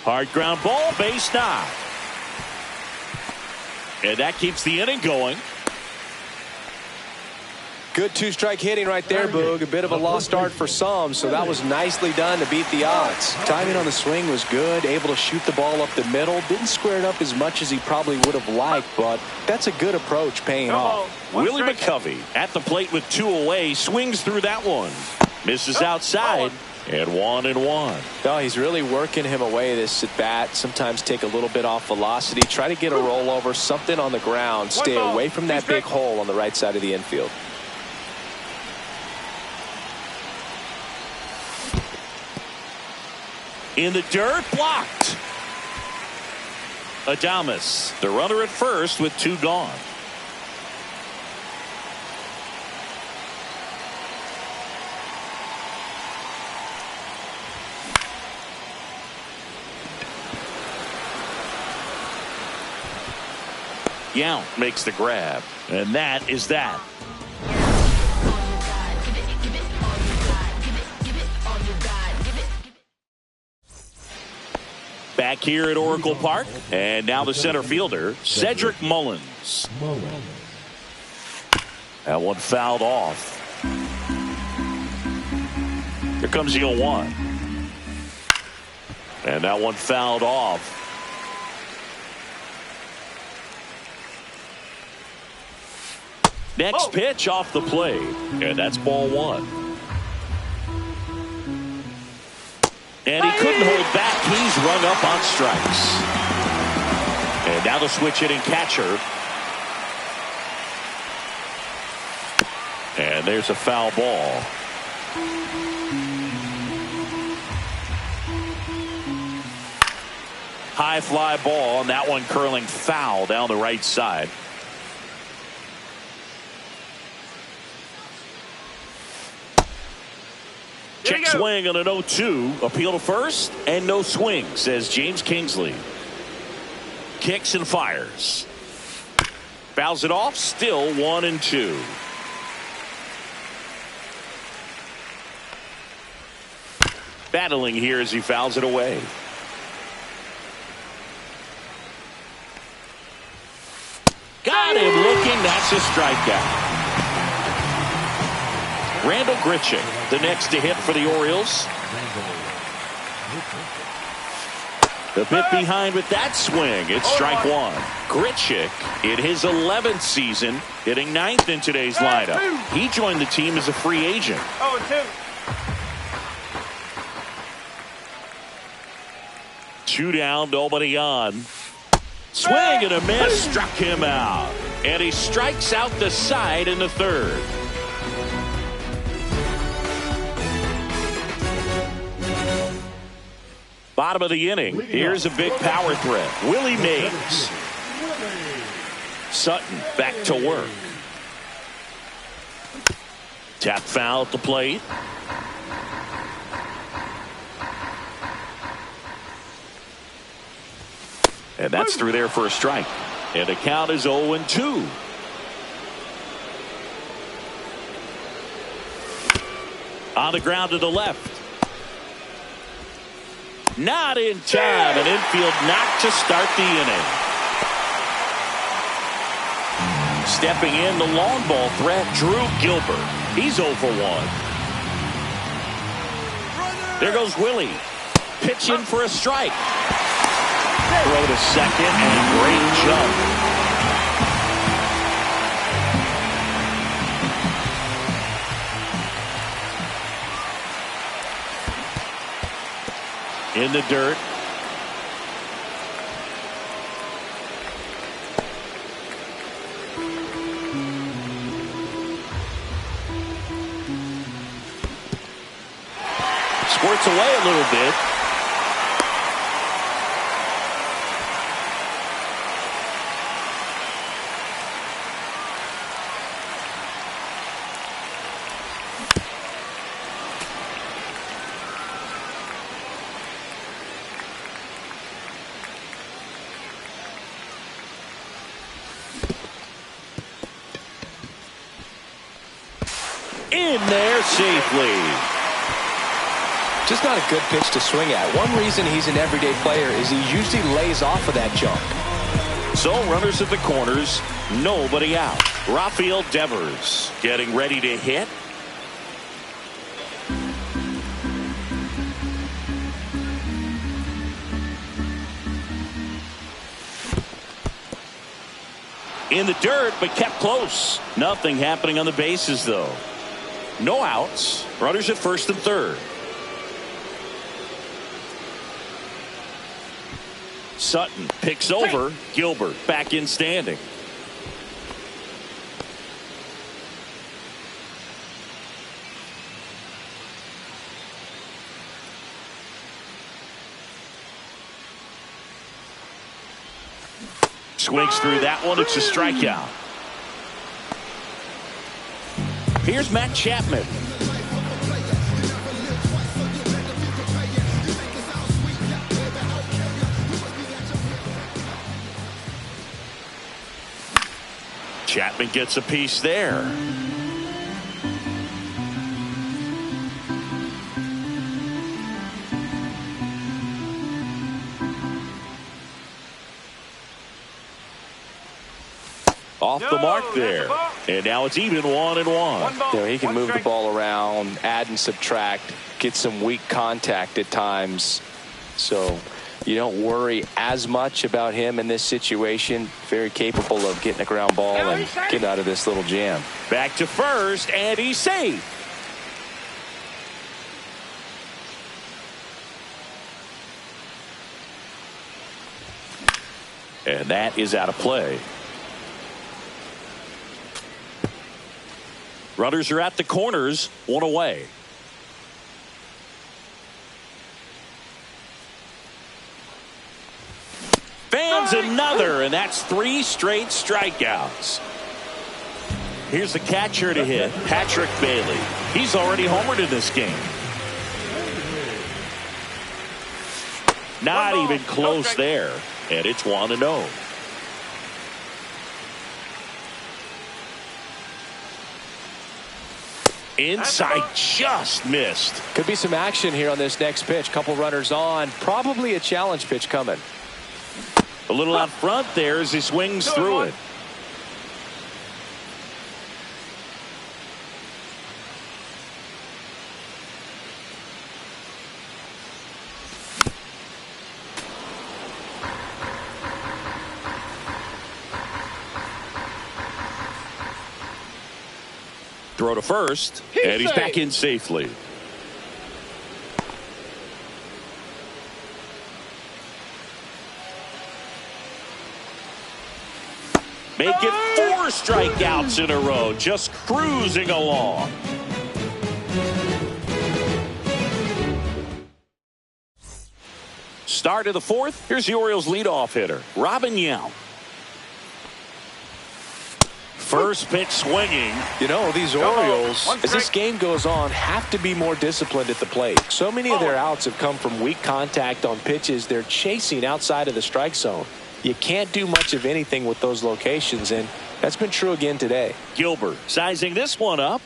Hard ground ball, base knock. And that keeps the inning going. Good 2-strike hitting right there, Boog. A bit of a lost start for some, so that was nicely done to beat the odds. Timing on the swing was good, able to shoot the ball up the middle. Didn't square it up as much as he probably would have liked, but that's a good approach paying off. Willie McCovey at the plate with 2 away, swings through that one. Misses outside, and 1-1. No, he's really working him away this at bat. Sometimes take a little bit off velocity, try to get a rollover, something on the ground. Stay away from that big hole on the right side of the infield. In the dirt, blocked. Adames, the runner at first with 2 gone. Yount makes the grab, and that is that. Back here at Oracle Park, and now the center fielder, Cedric Mullins. That one fouled off. Here comes the 0-1. And that one fouled off. Next pitch off the plate, and that's ball 1. And he couldn't hold back. He's rung up on strikes. And now the switch hitting catcher. And there's a foul ball. High fly ball, and that one curling foul down the right side. Check swing on an 0-2. Appeal to first, and no swing, says James Kingsley. Kicks and fires. Fouls it off, still 1-2. Battling here as he fouls it away. Got him looking, that's a strikeout. Randall Grichuk, the next to hit for the Orioles. The bit behind with that swing. It's strike 1. Grichuk in his 11th season, hitting 9th in today's lineup. He joined the team as a free agent. 0-2. 2 down, nobody on. Swing and a miss, struck him out. And he strikes out the side in the 3rd. Bottom of the inning. Here's a big power threat. Willie Mays. Sutton back to work. Tap foul at the plate. And that's through there for a strike. And the count is 0-2. On the ground to the left. Not in time. An infield knock to start the inning. Stepping in, the long ball threat, Drew Gilbert. He's 0 for 1. There goes Willie. Pitch in for a strike. Throw to second, and great jump. In the dirt. Squirts away a little bit. In there safely. Just not a good pitch to swing at. One reason he's an everyday player is he usually lays off of that jump. So runners at the corners, nobody out. Rafael Devers getting ready to hit. In the dirt, but kept close. Nothing happening on the bases, though. No outs. Runners at first and third. Sutton picks over. Gilbert back in standing. Swings through that one. It's a strikeout. Here's Matt Chapman. Chapman gets a piece there. Off the mark there. And now it's even 1-1. You know, he can move the ball around, add and subtract, get some weak contact at times. So you don't worry as much about him in this situation. Very capable of getting a ground ball and getting out of this little jam. Back to first, and he's safe. And that is out of play. Runners are at the corners, one away. Fans another, and that's 3 straight strikeouts. Here's the catcher to hit, Patrick Bailey. He's already homered in this game. Not even close there, and it's 1-0. Inside, just missed. Could be some action here on this next pitch. Couple runners on. Probably a challenge pitch coming. A little out front there as he swings through it. Throw to first, and he's back in safely. Make it 4 strikeouts in a row, just cruising along. Start of the 4th. Here's the Orioles leadoff hitter, Robin Yount. First pitch swinging. You know, these Orioles, as this game goes on, have to be more disciplined at the plate. So many of their outs have come from weak contact on pitches they're chasing outside of the strike zone. You can't do much of anything with those locations, and that's been true again today. Gilbert sizing this one up.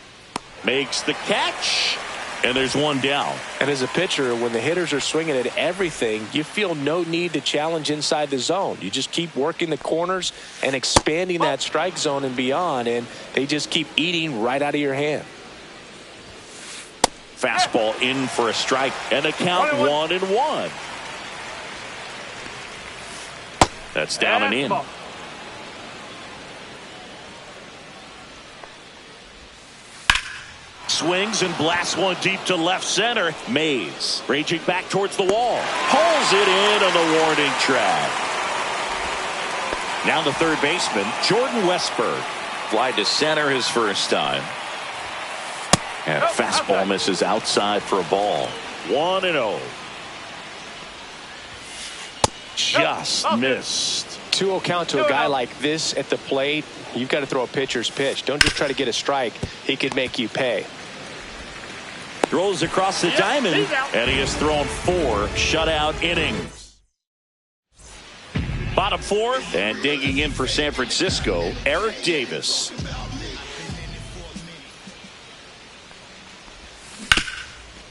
Makes the catch. And there's one down. And as a pitcher, when the hitters are swinging at everything, you feel no need to challenge inside the zone. You just keep working the corners and expanding that strike zone and beyond, and they just keep eating right out of your hand. Fastball in for a strike, and a count 1-1. That's down and in. Swings and blasts one deep to left center. Mays raging back towards the wall. Pulls it in on the warning track. Now the third baseman, Jordan Westberg. Fly to center his first time. And fastball misses outside for a ball. 1-0. Just missed. 2-0 count to a guy like this at the plate. You've got to throw a pitcher's pitch. Don't just try to get a strike. He could make you pay. Throws across the diamond, and he has thrown 4 shutout innings. Bottom fourth, and digging in for San Francisco, Eric Davis.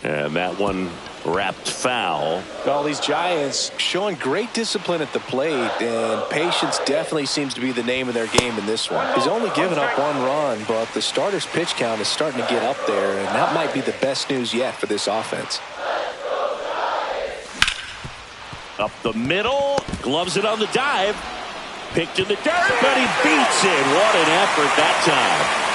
And that one wrapped foul. Well, these Giants showing great discipline at the plate, and patience definitely seems to be the name of their game in this one. He's only given up 1 run, but the starter's pitch count is starting to get up there, and that might be the best news yet for this offense. Up the middle, gloves it on the dive. Picked in the dirt, but he beats it. What an effort that time.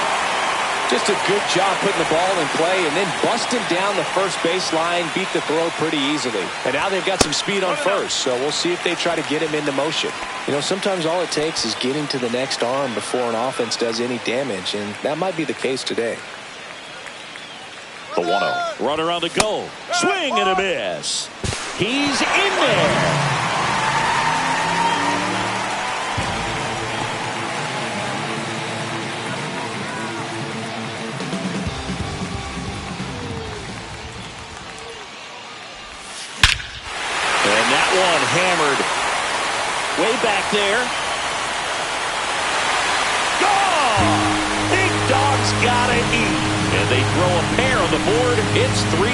Just a good job putting the ball in play and then busting down the first baseline, beat the throw pretty easily. And now they've got some speed on first, so we'll see if they try to get him into motion. You know, sometimes all it takes is getting to the next arm before an offense does any damage, and that might be the case today. The 1-0. Runner on the go. Swing and a miss. He's in there. One hammered way back there. Gone! Big Dog's gotta eat. And they throw a pair on the board. It's 3-0.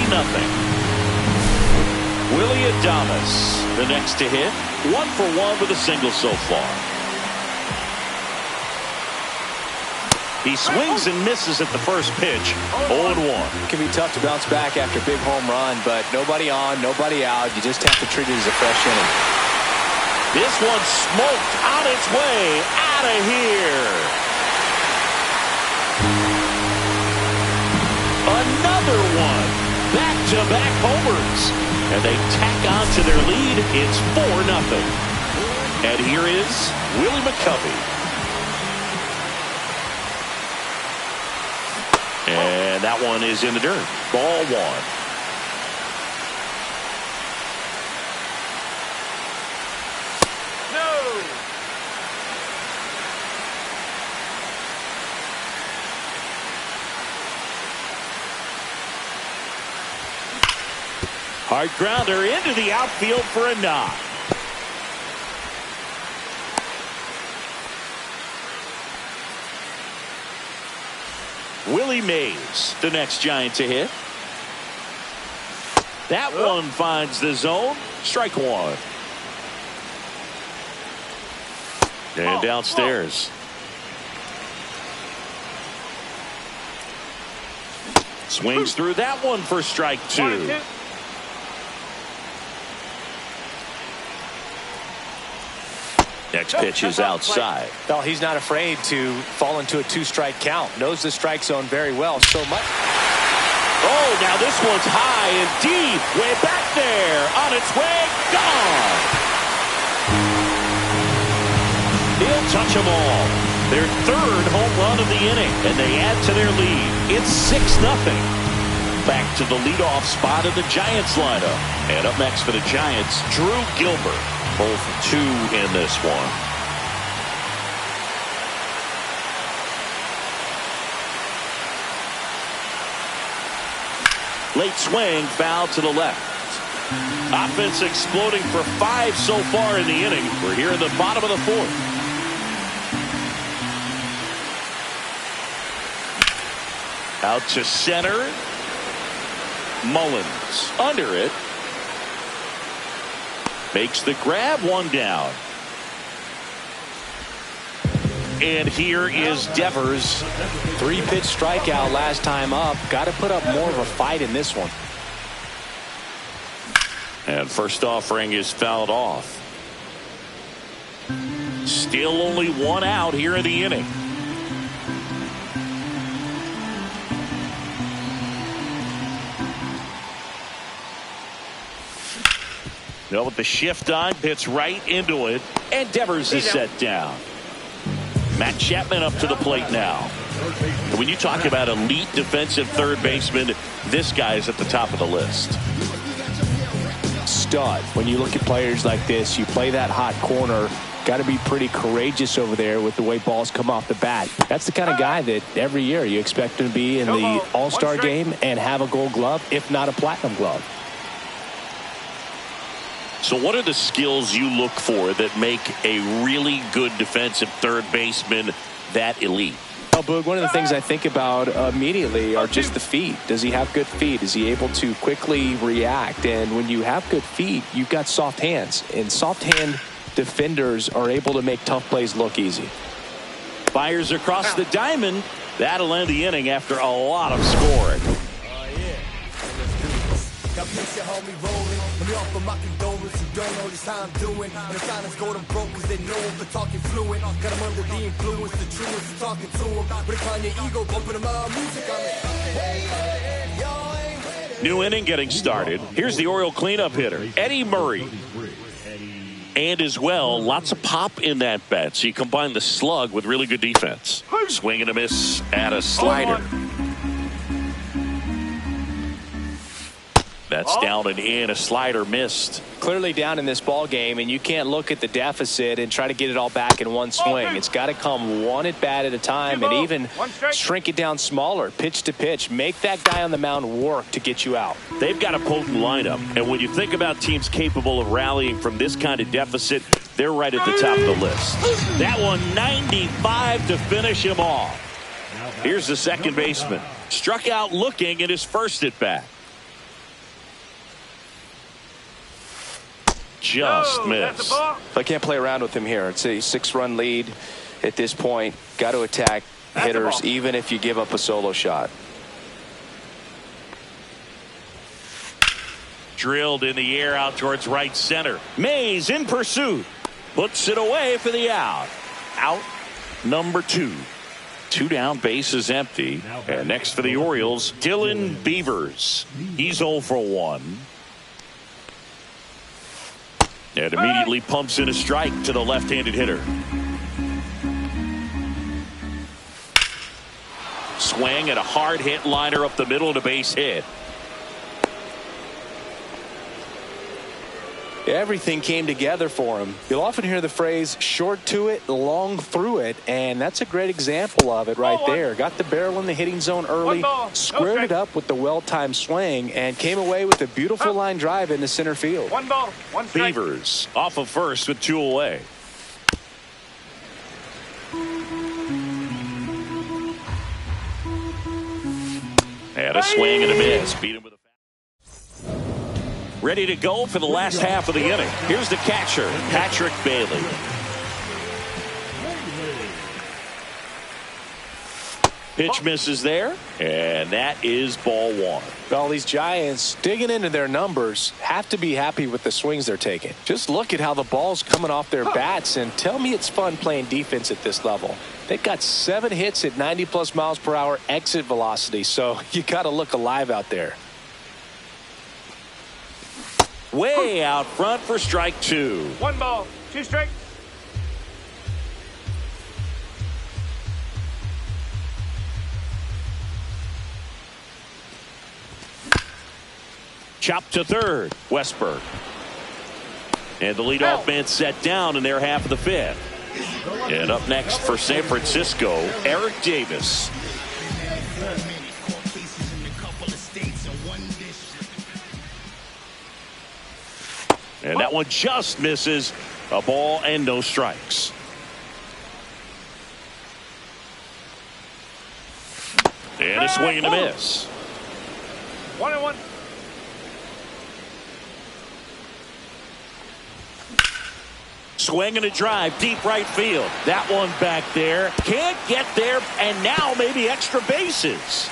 Willie Adames, the next to hit. 1 for 1 with a single so far. He swings and misses at the first pitch. 0-1. It can be tough to bounce back after a big home run, but nobody on, nobody out. You just have to treat it as a fresh inning. This one smoked on its way out of here. Another one. Back-to-back homers. And they tack on to their lead. It's 4-0. And here is Willie McCovey. And that one is in the dirt. Ball 1. No. Hard grounder into the outfield for a knock. Willie Mays, the next Giant to hit. That one finds the zone. Strike 1. And downstairs. Swings through that one for strike 2. Next pitch is outside. Well, he's not afraid to fall into a 2-strike count. Knows the strike zone very well. So much. Oh, now this one's high and deep. Way back there. On its way. Gone. He'll touch them all. Their 3rd home run of the inning. And they add to their lead. It's 6-0. Back to the leadoff spot of the Giants lineup. And up next for the Giants, Drew Gilbert. Both 2 in this one. Late swing, foul to the left. Offense exploding for 5 so far in the inning. We're here in the bottom of the 4th. Out to center. Mullins under it. Makes the grab, 1 down. And here is Devers. 3-pitch strikeout last time up. Got to put up more of a fight in this one. And first offering is fouled off. Still only 1 out here in the inning. No, with the shift on, hits right into it, and Devers is set down. Matt Chapman up to the plate now. When you talk about elite defensive third baseman, this guy's at the top of the list. Stud. When you look at players like this, you play that hot corner, got to be pretty courageous over there with the way balls come off the bat. That's the kind of guy that every year you expect him to be in the All-Star game and have a Gold Glove, if not a Platinum Glove. So what are the skills you look for that make a really good defensive third baseman that elite? Well, Boog, one of the things I think about immediately are just the feet. Does he have good feet? Is he able to quickly react? And when you have good feet, you've got soft hands. And soft hand defenders are able to make tough plays look easy. Fires across the diamond. That'll end the inning after a lot of scoring. Got picture homie rolling. Let me offer my condolence. You don't know this how I'm doing. And the silence go them broke cause they know him for talking fluent. Got them under the influence, the truest for talking to him. But upon your ego, bumping them out music. New inning getting started. Here's the Oriole cleanup hitter, Eddie Murray. And as well, lots of pop in that bat. So you combine the slug with really good defense. Swing and a miss at a slider. That's down and in. A slider missed. Clearly down in this ball game, and you can't look at the deficit and try to get it all back in one swing. It's got to come one at bat at a time, and even shrink it down smaller, pitch to pitch. Make that guy on the mound work to get you out. They've got a potent lineup, and when you think about teams capable of rallying from this kind of deficit, they're right at the top of the list. That one 95 to finish him off. Here's the second baseman. Struck out looking at his first at bat. Just missed. I can't play around with him here. It's a 6-run lead at this point. Got to attack hitters even if you give up a solo shot. Drilled in the air out towards right center. Mays in pursuit. Puts it away for the out. Out number 2. 2 down, base is empty. And next for the Orioles, Dylan Beavers. He's 0 for 1. And immediately pumps in a strike to the left-handed hitter. Swing and a hard hit liner up the middle of the base hit. Everything came together for him. You'll often hear the phrase short to it, long through it, and that's a great example of it right there. Got the barrel in the hitting zone early, squared it up with the well-timed swing, and came away with a beautiful line drive into center field. 1 ball, 1 strike. Beavers off of first with 2 away. And a swing and a miss. Beat him with a ready to go for the last half of the inning. Here's the catcher, Patrick Bailey. Pitch misses there, and that is ball 1. Well, these Giants digging into their numbers have to be happy with the swings they're taking. Just look at how the ball's coming off their bats, and tell me it's fun playing defense at this level. They've got 7 hits at 90+ miles per hour exit velocity, so you got to look alive out there. Way out front for strike 2. 1 ball, 2 strikes. Chop to third, Westberg. And the leadoff man set down in their half of the 5th. And up next for San Francisco, Eric Davis. And that one just misses. A ball and no strikes. And a swing and a miss. 1-1. Swing and a drive, deep right field. That one back there. Can't get there, and now maybe extra bases.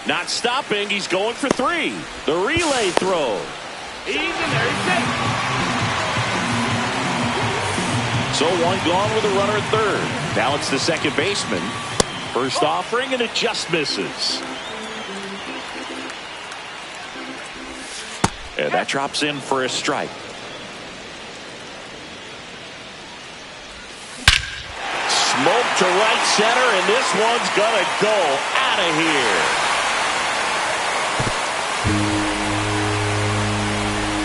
Not stopping, he's going for 3. The relay throw. He's in there, he's safe. So one gone with a runner at third. Now it's the second baseman. First offering, and it just misses. And that drops in for a strike. Smoke to right center, and this one's gonna go out of here.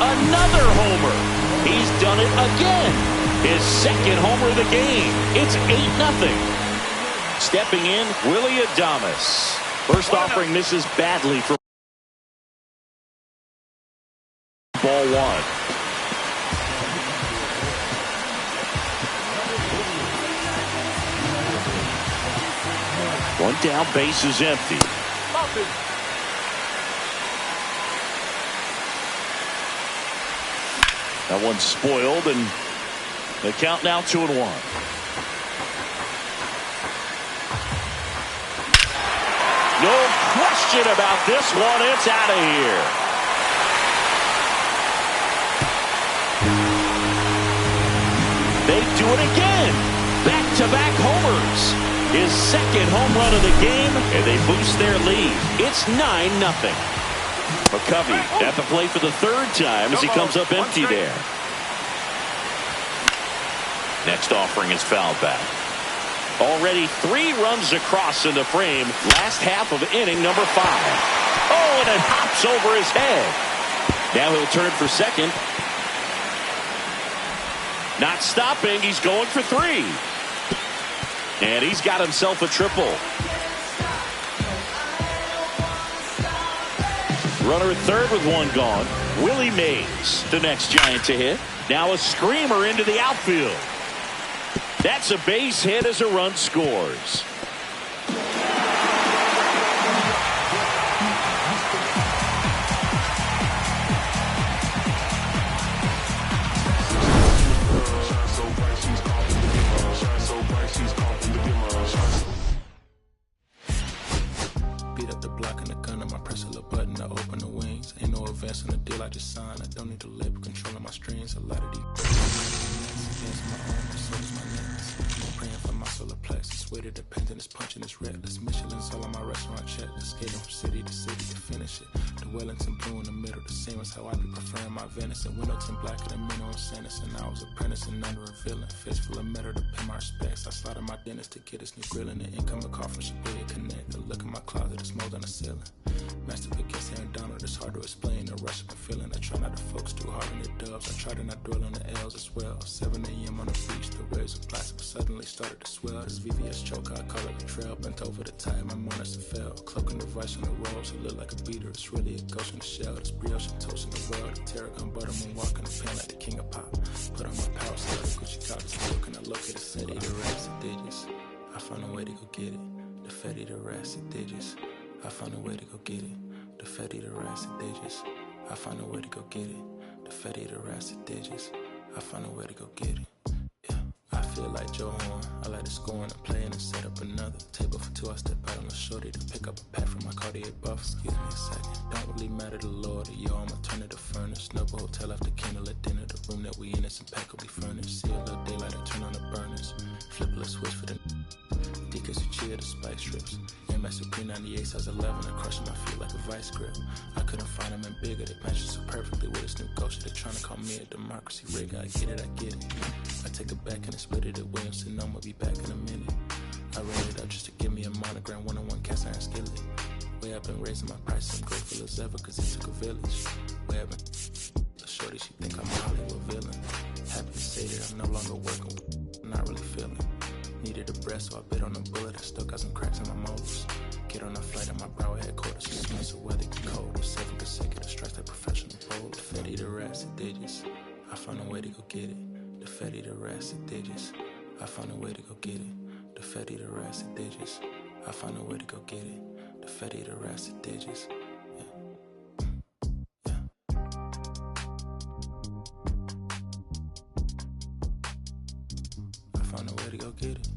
Another homer. He's done it again. His second homer of the game. It's 8-0. Stepping in, Willie Adames. First offering misses badly for ball 1. One down, base is empty. That one's spoiled, and the count now 2-1. No question about this one. It's out of here. They do it again. Back-to-back homers. His second home run of the game, and they boost their lead. It's 9-0. McCovey at the plate for the third time as he comes up empty there. Next offering is fouled back. Already 3 runs across in the frame. Last half of inning number 5. Oh, and it hops over his head. Now he'll turn for second. Not stopping. He's going for 3. And he's got himself a triple. Runner at third with 1 gone. Willie Mays, the next Giant to hit. Now a screamer into the outfield. That's a base hit as a run scores. Beat up the block and the gun on my press a little button to open the wings. Ain't no advance on the deal I just signed. I don't need to labor controlling my strings. A lot of these my own, so is my next. Praying for my solar plexus. Weight of dependence, punching this reckless. Michelin's all on my restaurant checklist. Skating from city to city to finish it. The Wellington blue in the middle, the same as how I be preferring my venison. Windowton black and the minimum sentence. And I was apprenticing under a villain. Fist full of metal to pay my respects. I slaughtered my dentist to get his new grilling. The incoming call from Shibuya Connect. A look in my closet, it's mold on the ceiling. Master against Aaron Donald, it's hard to explain. The rush I'm feeling. I try not to focus too hard on the dubs. I try to not dwell on the L's as well. 7 a.m. on the beach, the waves of plastic suddenly started to swell. This VVS choker, I call it a trail. Bent over the tide, my monitor fell. Cloaking the vice on the rolls, it look like a beater. It's really a ghost in the shell. This brioche and toast in the world. The Terragon butterman walking the pan like the king of pop. Put on my power slide, Gucci cops. Looking, I look at the city, the rest of digits. I found a way to go get it. The Fetty, the rest of digits. I found a way to go get it. The Fetty, the rest of digits. I found a way to go get it. The Fetty, the rest of digits. I found a way to go get it. Yeah, I feel like Joe Horn. I like to score and play and set up another table for 2. I step out on the shorty to pick up a pack from my Cartier buff. Excuse me a second. Don't really matter the Lord. Yo, I'ma turn it to furnace. Snowball hotel after candle at dinner. The room that we in is impeccably furnished. See a little daylight, I turn on the burners. Flip a little switch for the Deacons who cheer the spice strips. MS P98 size 11. I crush my feet like a vice grip. I couldn't find them in bigger. They match so perfectly with this new culture. They're trying to call me a democracy rigger. I get it, I get it. I take it back and I split it at Williamson. I'ma be back in a minute. I ran it up just to give me a monogram. 1-on-1 cast iron skillet. Way I've been raising my price. I'm grateful as ever cause it took a village. Way I've been the shorty, she think I'm a Hollywood villain. Happy to say that I'm no longer working. I'm not really feeling. Needed a breath, so I bit on the bullet. I still got some cracks in my molars. Get on a flight at my brow headquarters. It smells so weather get cold. 7 consecutive strikes like professional bowler. Fetty the rest of digits. I I found a way to go get it. The Fetty, the rest, the digits. I found a way to go get it. The Fetty, the rest, the digits. I found a way to go get it. The Fetty, the rest, the digits. I found a way to go get it.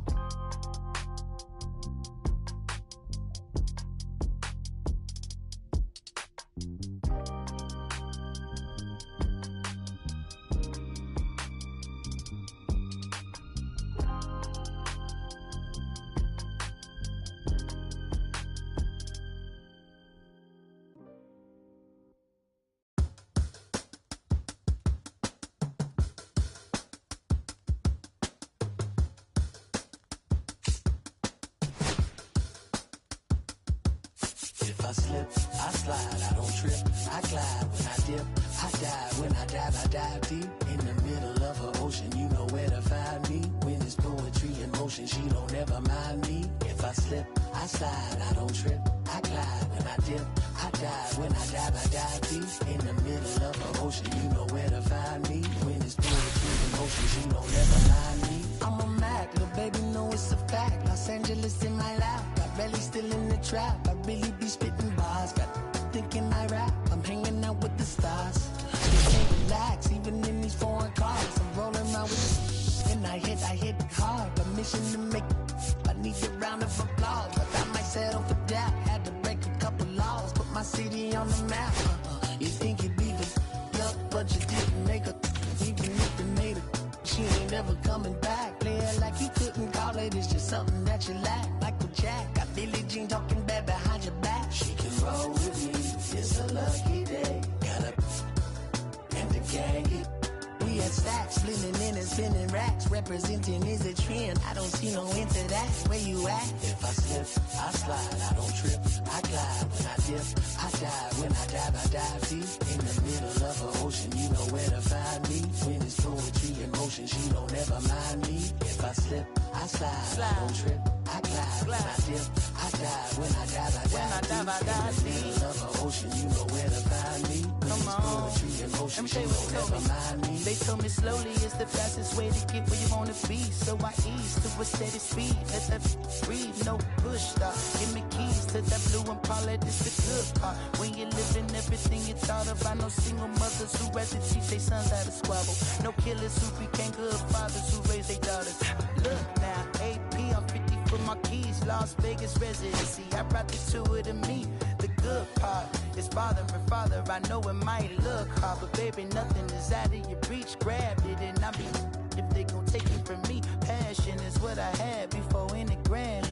I slip, I slide, I don't trip, I glide when I dip, I dive when I dive deep. In the middle of an ocean, you know where to find me. When it's poetry in motion, she don't ever mind me. If I slip, I slide, I don't trip, I glide when I dip, I dive when I dive deep. In the middle of an ocean, you know where to find me. When it's poetry in motion, she don't ever mind me. I'm a Mac, little baby know it's a fact. Los Angeles in my lap, got belly still in the trap. I really be spitting bars, got thinking I rap. I'm hanging out with the stars. Just can't relax, even in these foreign cars. I'm rolling around with and I hit hard. Permission to make, I need a round of applause. But I might settle for that. Had to break a couple laws, put my city on the map. You think you'd be the yup, but you didn't make her. Even if you made her, she ain't never coming back. Play it like you couldn't call it, it's just something that you lack. Michael Jack, got Billie Jean talking bad behind your back. She can roll with me, it's a lucky day. Got a and the gang it. We had stacks, blending in and spinning racks. Representing is a trend, I don't see no end to that. Where you at? If I slip, I slide, I don't trip, I glide. When I dip, I dive. When I dive deep. In the middle of an ocean, you know where to find me. When it's poetry in motion, she don't ever mind me. If I slip, I slide, I don't trip, I glide. When I dip, I dive. When I dive deep. In the middle of an ocean, you know where to find me. When it's poetry in motion, she don't ever mind me. They told me slowly is the fastest way to get where you wanna be. So I ease to a steady speed. Let that breathe, no push stop. Give me keys to that blue Impala, this the good part. When you're living everything you thought of. I know single mothers who rather teach their sons how to squabble. No killers who became good fathers who raised their daughters. Look now, AP, I'm 50 for my keys. Las Vegas residency, I brought the two to me. The good part is father and father. I know it might look hard, but baby, nothing is out of your reach. Grabbed it and I be if they gon' take it from me. Passion is what I had before in the grand.